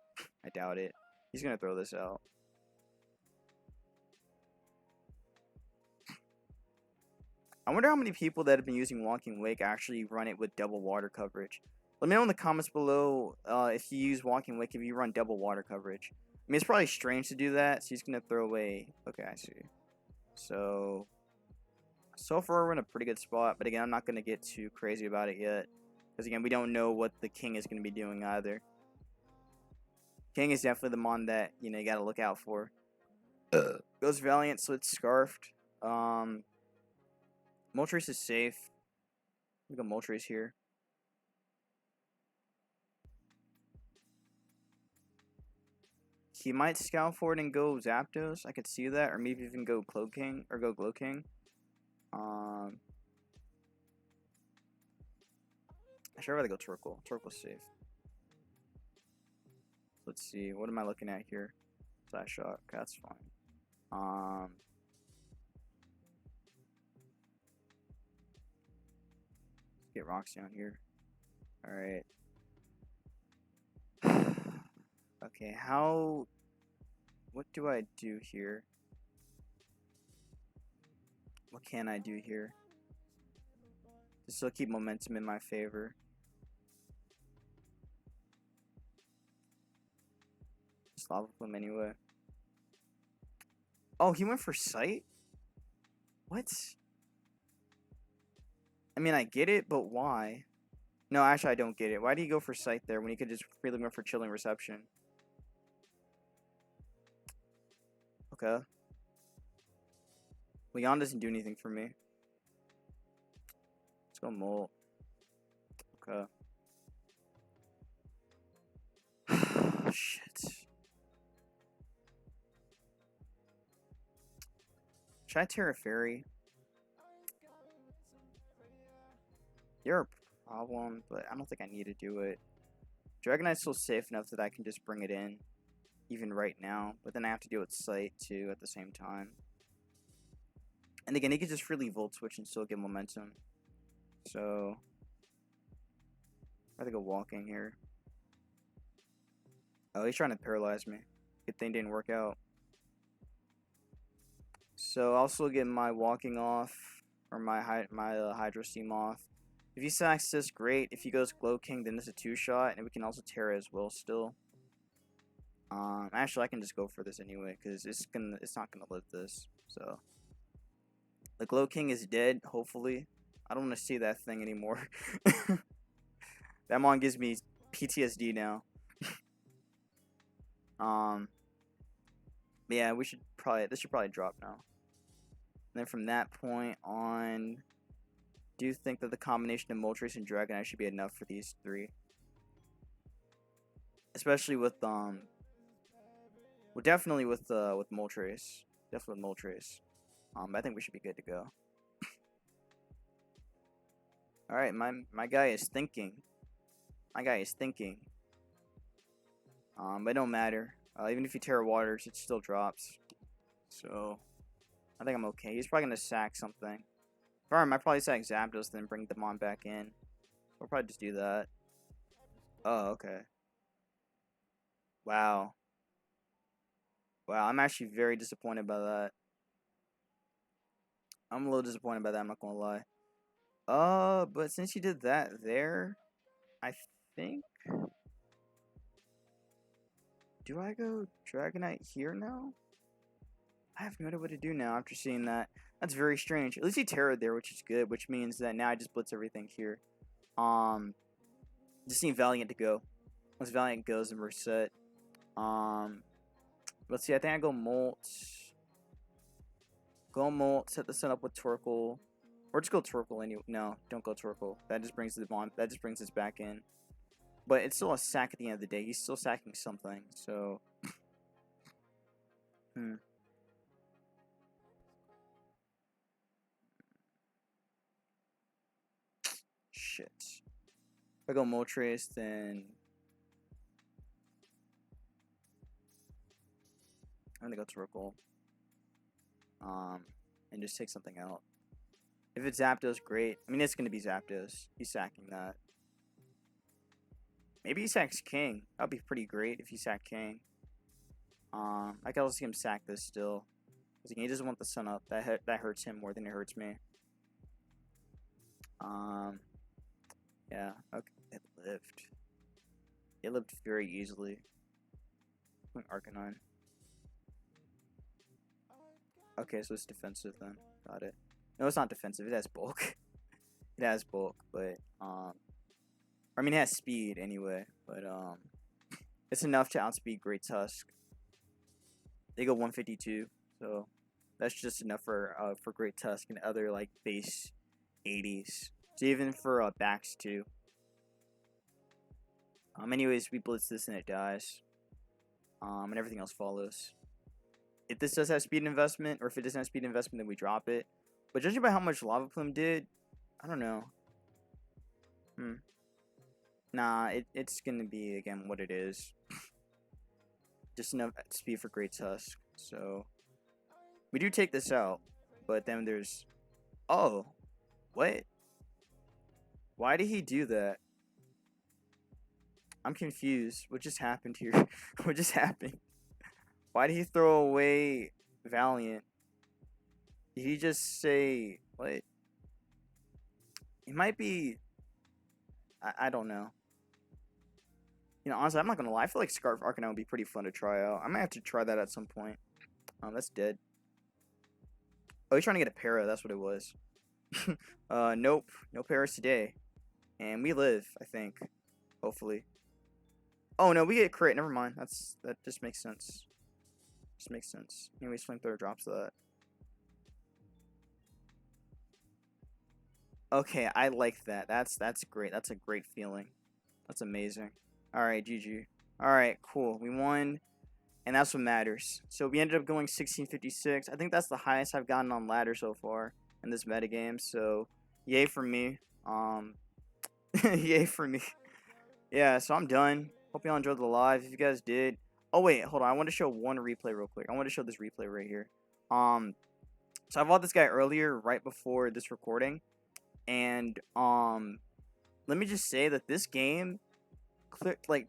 I doubt it. He's going to throw this out. I wonder how many people that have been using Walking Wake actually run it with double water coverage. Let me know in the comments below if you use Walking Wake if you run double water coverage. I mean, it's probably strange to do that, so he's going to throw away... Okay, I see. So far we're in a pretty good spot, but again, I'm not going to get too crazy about it yet. Because again, we don't know what the king is going to be doing either. King is definitely the mon that, you know, you got to look out for. Goes Valiant, so it's Scarfed. Moltres is safe. We got Moltres here. He might scout for it and go Zapdos. I could see that. Or maybe even go Glow King. Or go Glow King. I'd rather go Torkoal. Torkoal's safe. Let's see. What am I looking at here? Side shot. Okay, that's fine. Let's get Roxy on here. Alright. Okay, how... What do I do here? What can I do here? To still keep momentum in my favor. Just Lava Plume anyway. Oh, he went for Sight? What? I mean, I get it, but why? No, actually, I don't get it. Why did he go for Sight there when he could just freely go for Chilling Reception? Okay. Leon doesn't do anything for me. Let's go Molt. Okay. Shit. Should I Terra Fairy? You're a problem, but I don't think I need to do it. Dragonite's still safe enough that I can just bring it in, even right now. But then I have to deal with Sight too at the same time. And again, he could just freely Volt Switch and still get momentum. So, I have to go walking here. Oh, he's trying to paralyze me. Good thing didn't work out. So I'll still get my walking off, or my Hydro Steam off. If he sacks this, great. If he goes Glow King, then it's a 2-shot, and we can also Terra as well still. Actually, I can just go for this anyway, because it's not gonna live this. So the Glow King is dead. Hopefully, I don't want to see that thing anymore. That mon gives me PTSD now. Yeah, this should probably drop now. And then from that point on, do you think that the combination of Moltres and Dragonite should be enough for these three? Especially with well, definitely with Moltres. Definitely with Moltres. I think we should be good to go. All right, my guy is thinking. My guy is thinking. But it don't matter. Even if you Terra Waters, it still drops. So, I think I'm okay. He's probably going to sack something. If I might probably sack Zapdos, then bring them on back in. We'll probably just do that. Oh, okay. Wow. Wow, I'm actually very disappointed by that. I'm a little disappointed by that, I'm not going to lie. But since you did that there, I think... Do I go Dragonite here now? I have no idea what to do now after seeing that. That's very strange. At least he Terra there, which is good, which means that now I just blitz everything here. Just need Valiant to go. Once Valiant goes, then we're set. Let's see, I think I go Molt. Go Molt, set this up with Torkoal. Or just go Torkoal anyway. No, don't go Torkoal. That just brings us back in. But it's still a sack at the end of the day. He's still sacking something, so... Shit. If I go Moltres, then... I'm gonna go Torkoal. And just take something out. If it's Zapdos, great. I mean, it's gonna be Zapdos. He's sacking that. Maybe he sacks King. That'd be pretty great if he sacked King. I can also see him sack this still. Because he doesn't want the sun up. That hurts him more than it hurts me. Yeah. Okay. It lived. It lived very easily. Arcanine. Okay, so it's defensive then. Got it. No, it's not defensive. It has bulk. It has bulk, but I mean, it has speed anyway, but it's enough to outspeed Great Tusk. They go 152, so that's just enough for Great Tusk and other like base 80s. So even for backs too. Anyways, we blitz this and it dies. And everything else follows. If this does have speed investment, or if it doesn't have speed investment, then we drop it. But judging by how much Lava Plume did, I don't know. Nah, it's gonna be again what it is. Just enough speed for Great Tusk. So we do take this out, but then there's oh, what? Why did he do that? I'm confused. What just happened here? What just happened? Why did he throw away Valiant? Did he just say what? It might be. I don't know. You know, honestly, I'm not gonna lie. I feel like Scarlet Arcanine would be pretty fun to try out. I might have to try that at some point. That's dead. Oh, he's trying to get a para. That's what it was. Nope. No paras today. And we live, I think. Hopefully. Oh, no, we get crit. Never mind. That just makes sense. Just makes sense. Anyways, Flamethrower drops that. Okay, I like that. That's great. That's a great feeling. That's amazing. Alright, GG. Alright, cool. We won. And that's what matters. So we ended up going 1656. I think that's the highest I've gotten on ladder so far in this metagame. So yay for me. Yay for me. Yeah, so I'm done. Hope y'all enjoyed the live. If you guys did. Oh wait, hold on. I want to show one replay real quick. I want to show this replay right here. So I bought this guy earlier, right before this recording. And let me just say that this game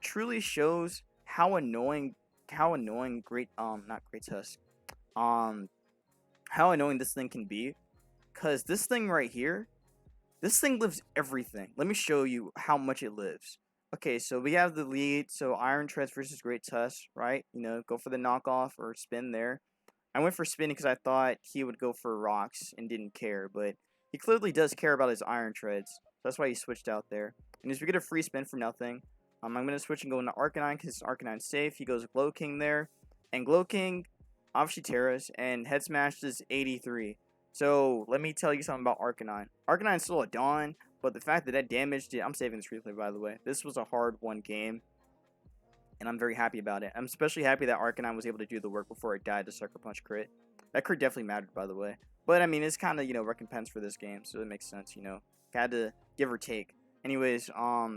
truly shows how annoying not Great Tusk. How annoying this thing can be. Cause this thing right here, this thing lives everything. Let me show you how much it lives. Okay, so we have the lead. So Iron Treads versus Great Tusk, right? You know, go for the knockoff or spin there. I went for spinning because I thought he would go for rocks and didn't care, but he clearly does care about his Iron Treads. So that's why he switched out there. And as we get a free spin for nothing, I'm going to switch and go into Arcanine because Arcanine's safe. He goes Glow King there. And Glow King obviously Terras and Head Smash is 83. So let me tell you something about Arcanine. Arcanine's still a Dawn, but the fact that that damaged it, I'm saving this replay by the way. This was a hard won game. And I'm very happy about it. I'm especially happy that Arcanine was able to do the work before it died to Sucker Punch crit. That crit definitely mattered, by the way. But, I mean, it's kind of, you know, recompense for this game, so it makes sense, you know. Had to give or take. Anyways, let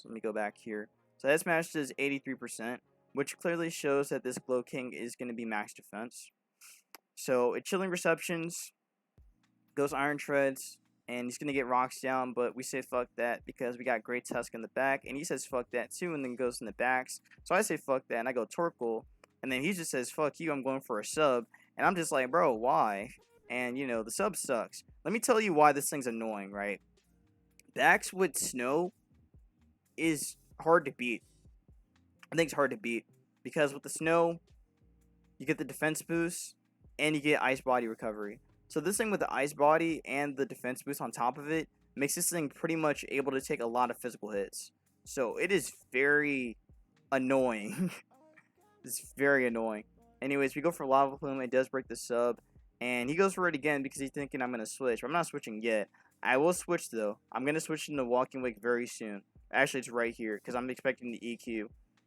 me go back here. So that smash is 83%, which clearly shows that this Glow King is going to be max defense. So, it Chilling Receptions, goes Iron Treads, and he's going to get rocks down, but we say fuck that because we got Great Tusk in the back, and he says fuck that too, and then goes in the backs. So I say fuck that, and I go Torkoal, and then he just says fuck you, I'm going for a sub, and I'm just like, bro, why? And, you know, the sub sucks. Let me tell you why this thing's annoying, right? Backs with Snow is hard to beat. I think it's hard to beat, because with the Snow, you get the defense boost, and you get Ice Body recovery. So this thing with the Ice Body and the defense boost on top of it makes this thing pretty much able to take a lot of physical hits. So it is very annoying. It's very annoying. Anyways, we go for Lava Plume. It does break the sub. And he goes for it again because he's thinking I'm going to switch. But I'm not switching yet. I will switch though. I'm going to switch into Walking Wake very soon. Actually, it's right here because I'm expecting the EQ.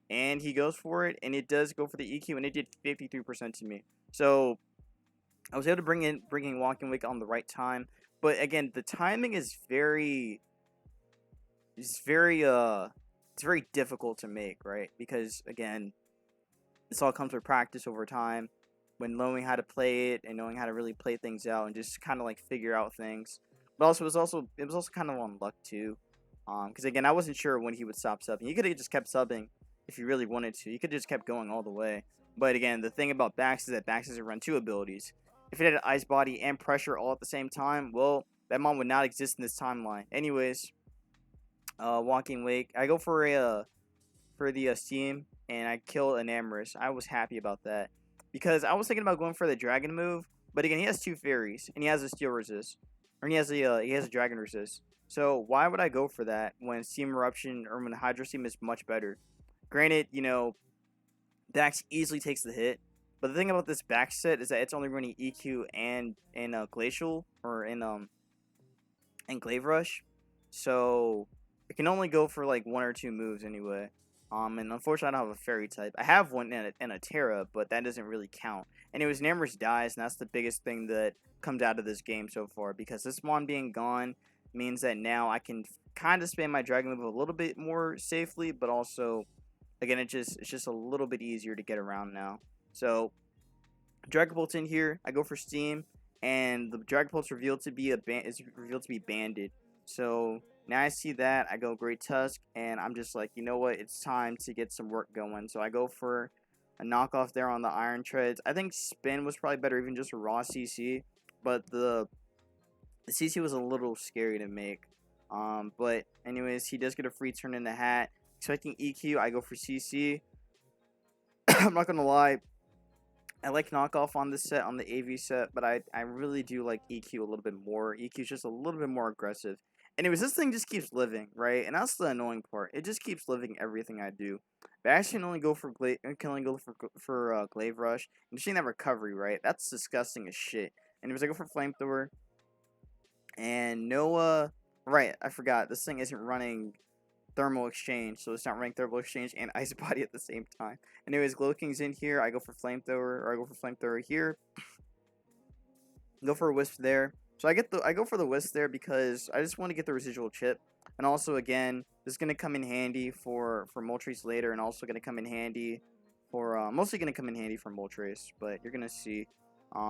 And he goes for it. And it does go for the EQ. And it did 53% to me. So I was able to bring in Walking Wake on the right time, but again, the timing is very difficult to make, right? Because again, this all comes with practice over time, when knowing how to play it and knowing how to really play things out and just kind of like figure out things. But also, it was also kind of on luck too, because again, I wasn't sure when he would stop subbing. He could have just kept subbing if he really wanted to. He could have just kept going all the way. But again, the thing about Bax is that Bax doesn't run two abilities. If it had an Ice Body and Pressure all at the same time, well, that mon would not exist in this timeline. Anyways, Walking Wake. I go for the Steam, and I kill an Amorous. I was happy about that. Because I was thinking about going for the Dragon move, but again, he has two Fairies, and he has a Steel Resist. Or he has a Dragon Resist. So why would I go for that when Steam Eruption or when Hydro Steam is much better? Granted, you know, Dax easily takes the hit. But the thing about this back set is that it's only running EQ and Glacial or in Glaive Rush, so it can only go for like one or two moves anyway. And unfortunately, I don't have a Fairy type. I have one in a Terra, but that doesn't really count. Anyways, Namorous dies, and that's the biggest thing that comes out of this game so far because this mon being gone means that now I can kind of spam my dragon move a little bit more safely, but also, again, it's just a little bit easier to get around now. So Dragon Bolt's in here. I go for Steam, and the Dragon Bolt's revealed to be banded. So now I see that, I go Great Tusk, and I'm just like, you know what? It's time to get some work going. So I go for a knockoff there on the Iron Treads. I think Spin was probably better, even just a raw CC, but the CC was a little scary to make. But anyways, he does get a free turn in the hat. Expecting EQ, I go for CC. I'm not gonna lie, I like knockoff on this set, on the AV set, but I really do like EQ a little bit more. EQ is just a little bit more aggressive. Anyways, this thing just keeps living, right? And that's the annoying part. It just keeps living everything I do. But I actually can only go for Glaive Rush. And seeing that recovery, right? That's disgusting as shit. Anyways, I go for Flamethrower. And Noah, right, I forgot. This thing isn't running Thermal Exchange, so it's not running Thermal Exchange and Ice Body at the same time. Anyways, Glow King's in here. I go for Flamethrower, or I go for Flamethrower here. Go for a Wisp there. So I go for the Wisp there because I just want to get the residual chip. And also, again, this is going to come in handy for Moltres later, and also going to come in handy for, mostly going to come in handy for Moltres, but you're going to see,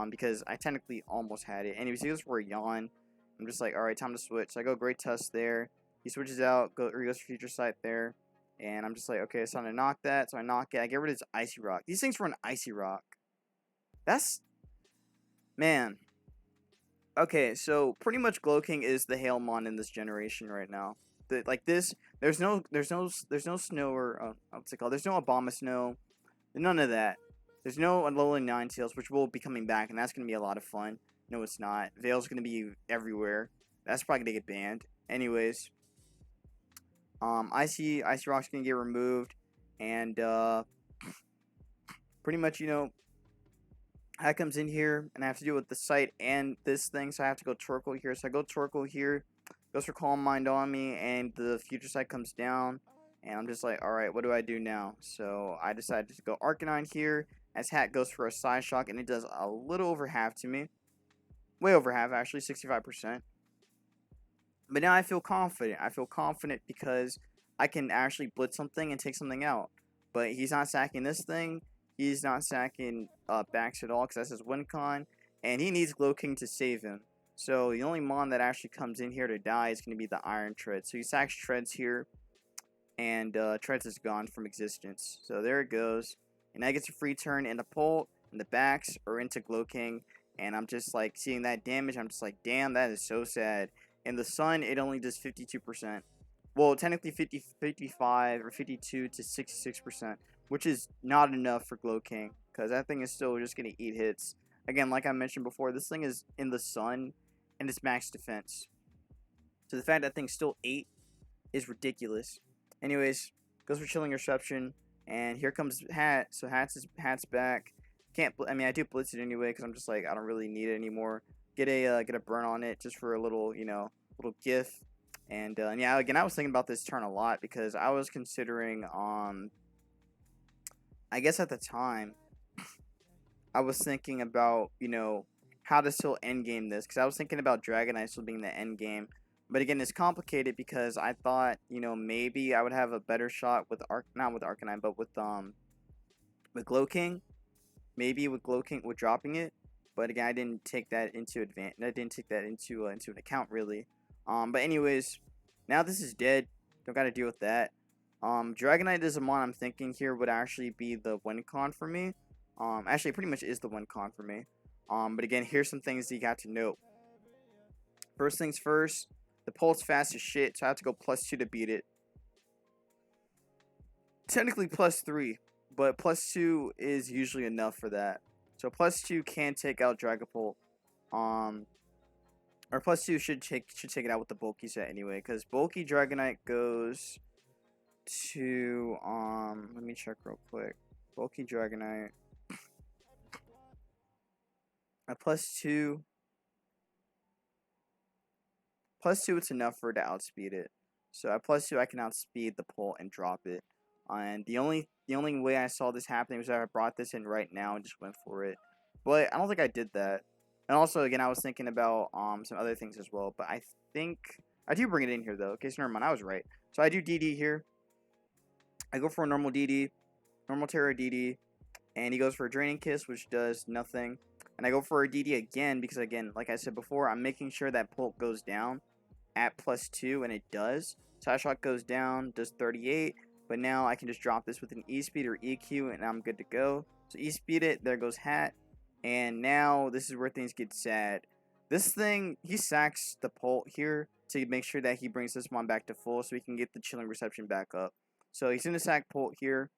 because I technically almost had it. Anyways, he goes for a Yawn. I'm just like, alright, time to switch. So I go Great Tusk there. He switches out, he goes for Future Sight there. And I'm just like, okay, it's time to knock that. So I knock it. I get rid of his Icy Rock. These things run Icy Rock. That's... Man. Okay, so pretty much Glow King is the Hailmon in this generation right now. Like this, there's no snow or, what's it called? There's no Obama Snow. None of that. There's no Alolan Ninetales, which will be coming back, and that's going to be a lot of fun. No, it's not. Veil's going to be everywhere. That's probably going to get banned. Anyways, Icy Rock's going to get removed, and pretty much, you know, that comes in here, and I have to deal with the Sight and this thing, so I have to go Torkoal here. So I go Torkoal here, goes for Calm Mind on me, and the Future Sight comes down, and I'm just like, alright, what do I do now? So I decided to go Arcanine here, as Hat goes for a Side Shock, and it does a little over half to me. Way over half, actually, 65%. But now I feel confident. I feel confident because I can actually blitz something and take something out. But he's not sacking this thing. He's not sacking Bax at all because that's his win con. And he needs Glow King to save him. So the only Mon that actually comes in here to die is going to be the Iron Tread. So he sacks Treads here. And Treads is gone from existence. So there it goes. And that gets a free turn in the Pult, and the Bax, or into Glow King. And I'm just like seeing that damage. I'm just like, damn, that is so sad. In the Sun, it only does 52%. Well, technically 55 or 52 to 66%, which is not enough for Glow King, because that thing is still just going to eat hits. Again, like I mentioned before, this thing is in the Sun, and it's max defense. So the fact that thing's still 8 is ridiculous. Anyways, goes for Chilling Reception, and here comes Hat. So Hat's back. I do blitz it anyway because I'm just like, I don't really need it anymore. Get a burn on it just for a little, you know, little gif. And yeah, again, I was thinking about this turn a lot because I was considering, I guess at the time, I was thinking about, you know, how to still endgame this, because I was thinking about Dragonite still being the endgame. But again, it's complicated because I thought, you know, maybe I would have a better shot with not with Arcanine, but with Glow King. Maybe with Glow King, with dropping it. But again, I didn't take that into an account really. But anyways, now this is dead. Don't gotta deal with that. Dragonite is a Mon I'm thinking here would actually be the win con for me. Actually, it pretty much is the win con for me. But again, here's some things that you got to note. First things first, the Pult's fast as shit, so I have to go +2 to beat it. Technically +3, but +2 is usually enough for that. So +2 can take out Dragapult. Or +2 should take it out with the bulky set anyway, because bulky Dragonite goes to let me check real quick. Bulky Dragonite. A +2. +2, it's enough for it to outspeed it. So at +2, I can outspeed the Pult and drop it. And the only way I saw this happening was that I brought this in right now and just went for it. But I don't think I did that. And also, again, I was thinking about some other things as well. But I think I do bring it in here, though. Okay, so never mind. I was right. So I do DD here. I go for a normal DD. Normal Terra DD. And he goes for a Draining Kiss, which does nothing. And I go for a DD again, because again, like I said before, I'm making sure that Pulp goes down at +2, and it does. Side Shot goes down, does 38. But now I can just drop this with an E-Speed or EQ, and I'm good to go. So E-Speed it. There goes Hat. And now this is where things get sad. This thing, he sacks the Pult here to make sure that he brings this mon back to full so he can get the Chilling Reception back up. So he's going to sack Pult here.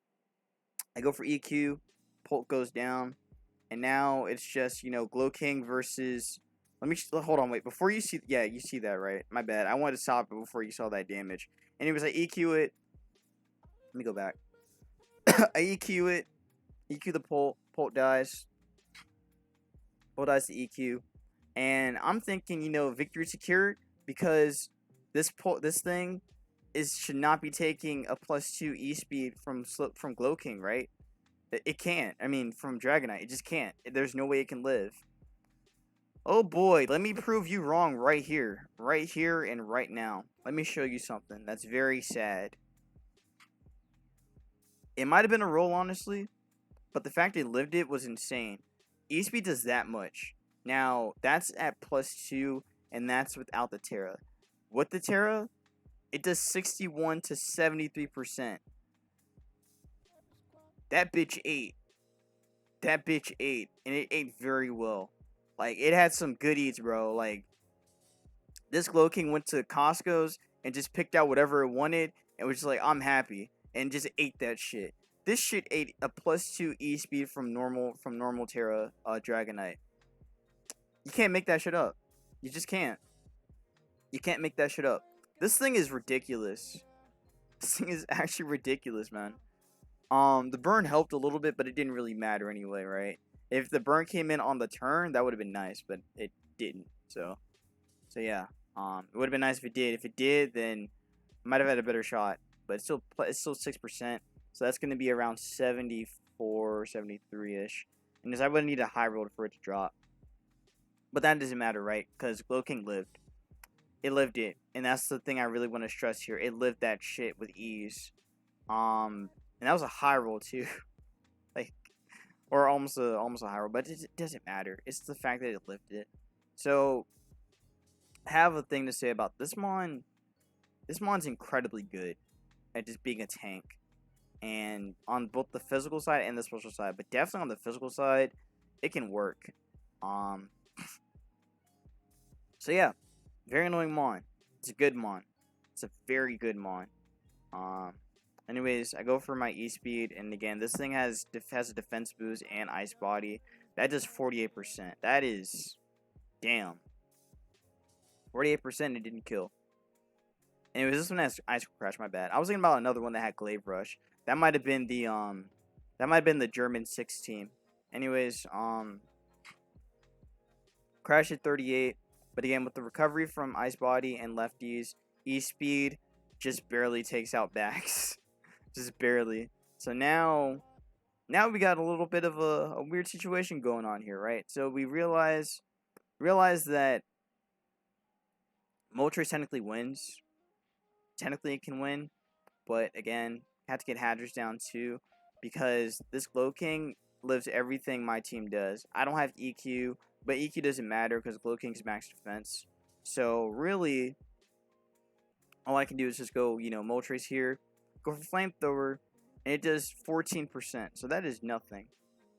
I go for EQ. Pult goes down. And now it's just, Glow King versus... hold on, wait. Before you see... Yeah, you see that, right? My bad. I wanted to stop it before you saw that damage. Anyways, I EQ it. Let me go back. I EQ it. EQ the Pult. Pult dies. Pult dies to EQ. And I'm thinking, victory secured, because this thing should not be taking a +2 E-Speed from Glow King, right? It can't. I mean, from Dragonite. It just can't. There's no way it can live. Oh boy, let me prove you wrong right here. Right here and right now. Let me show you something that's very sad. It might have been a roll, honestly, but the fact it lived it was insane. E-Speed does that much. Now, that's at +2, and that's without the Terra. With the Terra, it does 61 to 73%. That bitch ate. That bitch ate, and it ate very well. Like, it had some good eats, bro. Like, this Glow King went to Costco's and just picked out whatever it wanted, and was just like, I'm happy, and just ate that shit. This shit ate a +2 E-Speed from normal Terra Dragonite. You can't make that shit up. You just can't. You can't make that shit up. This thing is ridiculous. This thing is actually ridiculous, man. The burn helped a little bit, but it didn't really matter anyway, right? If the burn came in on the turn, that would have been nice, but it didn't. So yeah. It would have been nice if it did. If it did, then I might have had a better shot. But it's still 6%. So that's going to be around 74, 73-ish. And because I would need a high roll for it to drop. But that doesn't matter, right? Because Glow King lived. It lived it. And that's the thing I really want to stress here. It lived that shit with ease. And that was a high roll too. Or almost a high roll. But it doesn't matter. It's the fact that it lived it. So, I have a thing to say about this mon. This mon's incredibly good at just being a tank. And on both the physical side and the special side. But definitely on the physical side, it can work. So yeah, very annoying mon. It's a good mon. It's a very good mon. Anyways, I go for my E-Speed, and again, this thing has a defense boost and Ice Body. That does 48%. That is, damn. 48% it didn't kill. Anyways, this one has Ice Crash. My bad. I was thinking about another one that had Glaive Rush. That might have been the German 6 team. Anyways, Crash at 38. But again, with the recovery from Ice Body and lefties, E-Speed just barely takes out backs. Just barely. So now we got a little bit of a weird situation going on here, right? So we realize that Moltres technically wins. Technically it can win. But again, have to get Hadrous down too. Because this Glow King lives everything my team does. I don't have EQ. But EQ doesn't matter because Glow King's max defense. So really, all I can do is just go, Moltres here. Go for Flamethrower. And it does 14%. So that is nothing.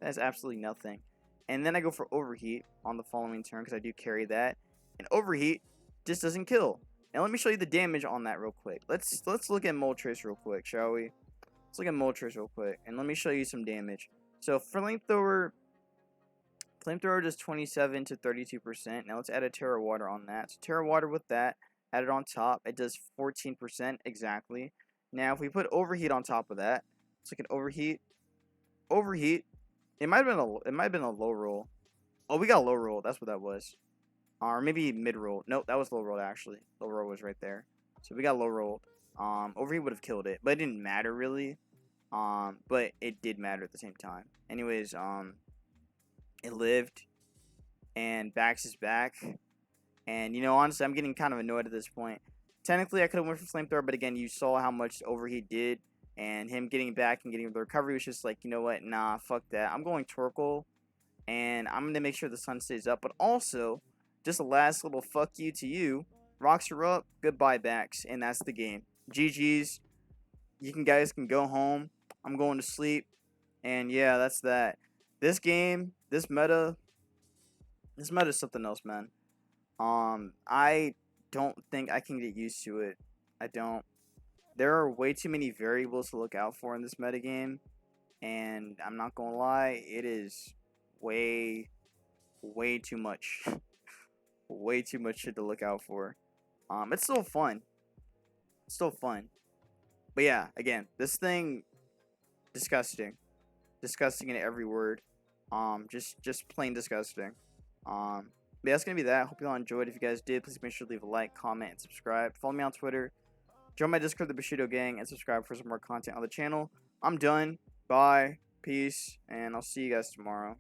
That is absolutely nothing. And then I go for Overheat on the following turn because I do carry that. And Overheat just doesn't kill. Now let me show you the damage on that real quick. Let's look at Moltres real quick, shall we? Let's look at Moltres real quick. And let me show you some damage. So Flamethrower does 27 to 32%. Now let's add a Terra Water on that. So Terra Water with that, add it on top. It does 14% exactly. Now if we put Overheat on top of that, let's look at Overheat. Overheat. It might have been a low roll. Oh, we got a low roll. That's what that was. Or maybe mid roll. Nope, that was low roll actually. Low roll was right there. So we got low rolled. Overheat would have killed it, but it didn't matter really. But it did matter at the same time. Anyways, it lived, and Bax is back. And, honestly, I'm getting kind of annoyed at this point. Technically, I could have went for Flamethrower, but again, you saw how much overheat did, and him getting back and getting the recovery was just like, you know what, nah, fuck that. I'm going Torkoal, and I'm going to make sure the sun stays up, but also, just a last little fuck you to you. Rocks are up, goodbye backs, and that's the game. GG's. Guys can go home. I'm going to sleep, and yeah, that's that. This game, this meta is something else, man. I don't think I can get used to it. I don't. There are way too many variables to look out for in this metagame, and I'm not gonna lie, it is way too much. Way too much shit to look out for. It's still fun. It's still fun. But yeah, again, this thing, disgusting. Disgusting in every word. Just plain disgusting. But that's gonna be that. Hope you all enjoyed. If you guys did, please make sure to leave a like, comment, and subscribe. Follow me on Twitter. Join my Discord, the Bushido Gang, and subscribe for some more content on the channel. I'm done. Bye. Peace. And I'll see you guys tomorrow.